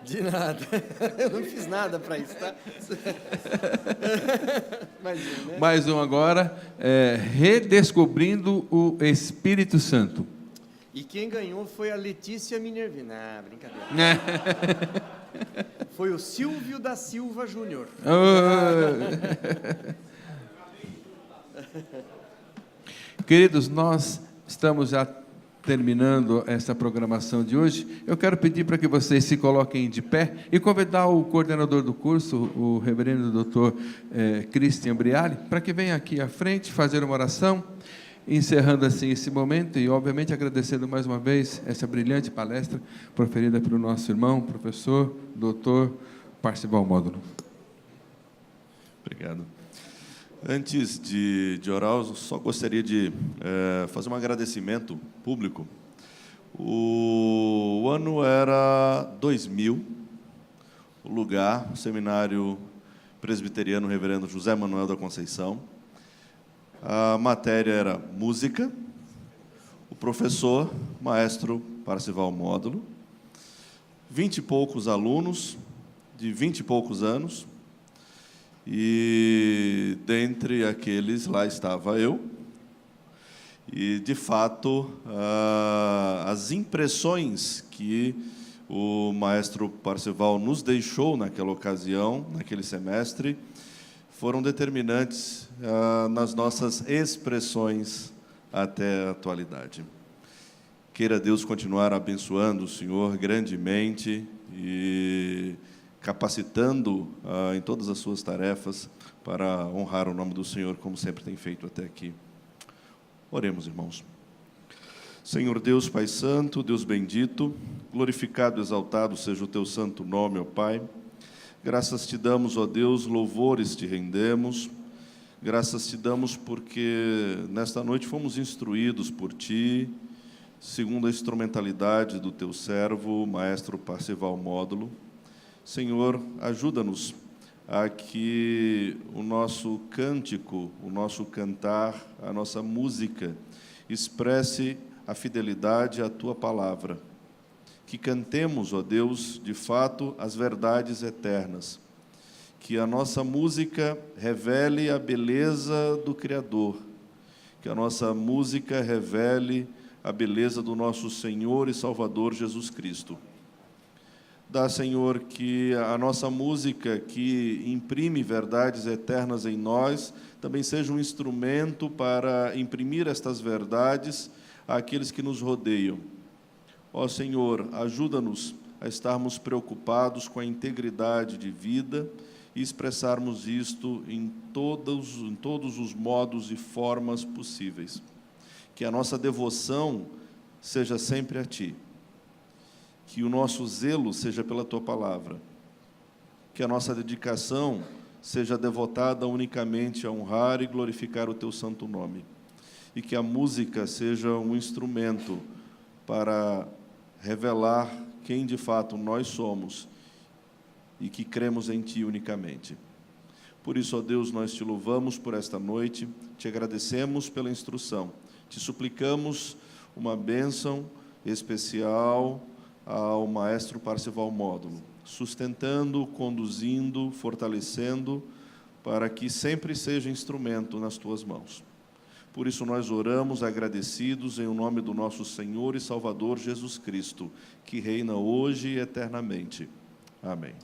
De nada. Eu não fiz nada para isso, tá? Imagina, né? Mais um agora, Redescobrindo o Espírito Santo. E quem ganhou foi a Letícia Minervino. Ah, brincadeira. Foi o Silvio da Silva Júnior. Queridos, nós estamos já terminando essa programação de hoje. Eu quero pedir para que vocês se coloquem de pé e convidar o coordenador do curso, o reverendo doutor Christian Briali, para que venha aqui à frente fazer uma oração, encerrando assim esse momento e, obviamente, agradecendo mais uma vez essa brilhante palestra proferida pelo nosso irmão, professor, doutor Parcival Módulo. Obrigado. Antes de orar, eu só gostaria de fazer um agradecimento público. O ano era 2000, o lugar, o Seminário Presbiteriano Reverendo José Manuel da Conceição. A matéria era música, o professor, maestro Parcival Módulo, 20 e poucos alunos, de 20 e poucos anos, e dentre aqueles lá estava eu, e de fato as impressões que o maestro Parcival nos deixou naquela ocasião, naquele semestre, foram determinantes nas nossas expressões até a atualidade. Queira Deus continuar abençoando o senhor grandemente e capacitando em todas as suas tarefas para honrar o nome do Senhor, como sempre tem feito até aqui. Oremos, irmãos. Senhor Deus, Pai Santo, Deus bendito, glorificado, exaltado seja o teu santo nome, ó Pai. Graças te damos, ó Deus, louvores te rendemos. Graças te damos porque nesta noite fomos instruídos por ti, segundo a instrumentalidade do teu servo, maestro Parcival Módulo. Senhor, ajuda-nos a que o nosso cântico, o nosso cantar, a nossa música expresse a fidelidade à tua palavra. Que cantemos, ó Deus, de fato, as verdades eternas. Que a nossa música revele a beleza do Criador. Que a nossa música revele a beleza do nosso Senhor e Salvador Jesus Cristo. Dá, Senhor, que a nossa música, que imprime verdades eternas em nós, também seja um instrumento para imprimir estas verdades àqueles que nos rodeiam. Ó Senhor, ajuda-nos a estarmos preocupados com a integridade de vida e expressarmos isto em todos os modos e formas possíveis. Que a nossa devoção seja sempre a Ti. Que o nosso zelo seja pela Tua Palavra. Que a nossa dedicação seja devotada unicamente a honrar e glorificar o Teu santo nome. E que a música seja um instrumento para revelar quem de fato nós somos e que cremos em Ti unicamente. Por isso, ó Deus, nós Te louvamos por esta noite, Te agradecemos pela instrução, Te suplicamos uma bênção especial ao maestro Parcival Módulo, sustentando, conduzindo, fortalecendo, para que sempre seja instrumento nas tuas mãos. Por isso nós oramos agradecidos em nome do nosso Senhor e Salvador Jesus Cristo, que reina hoje e eternamente. Amém.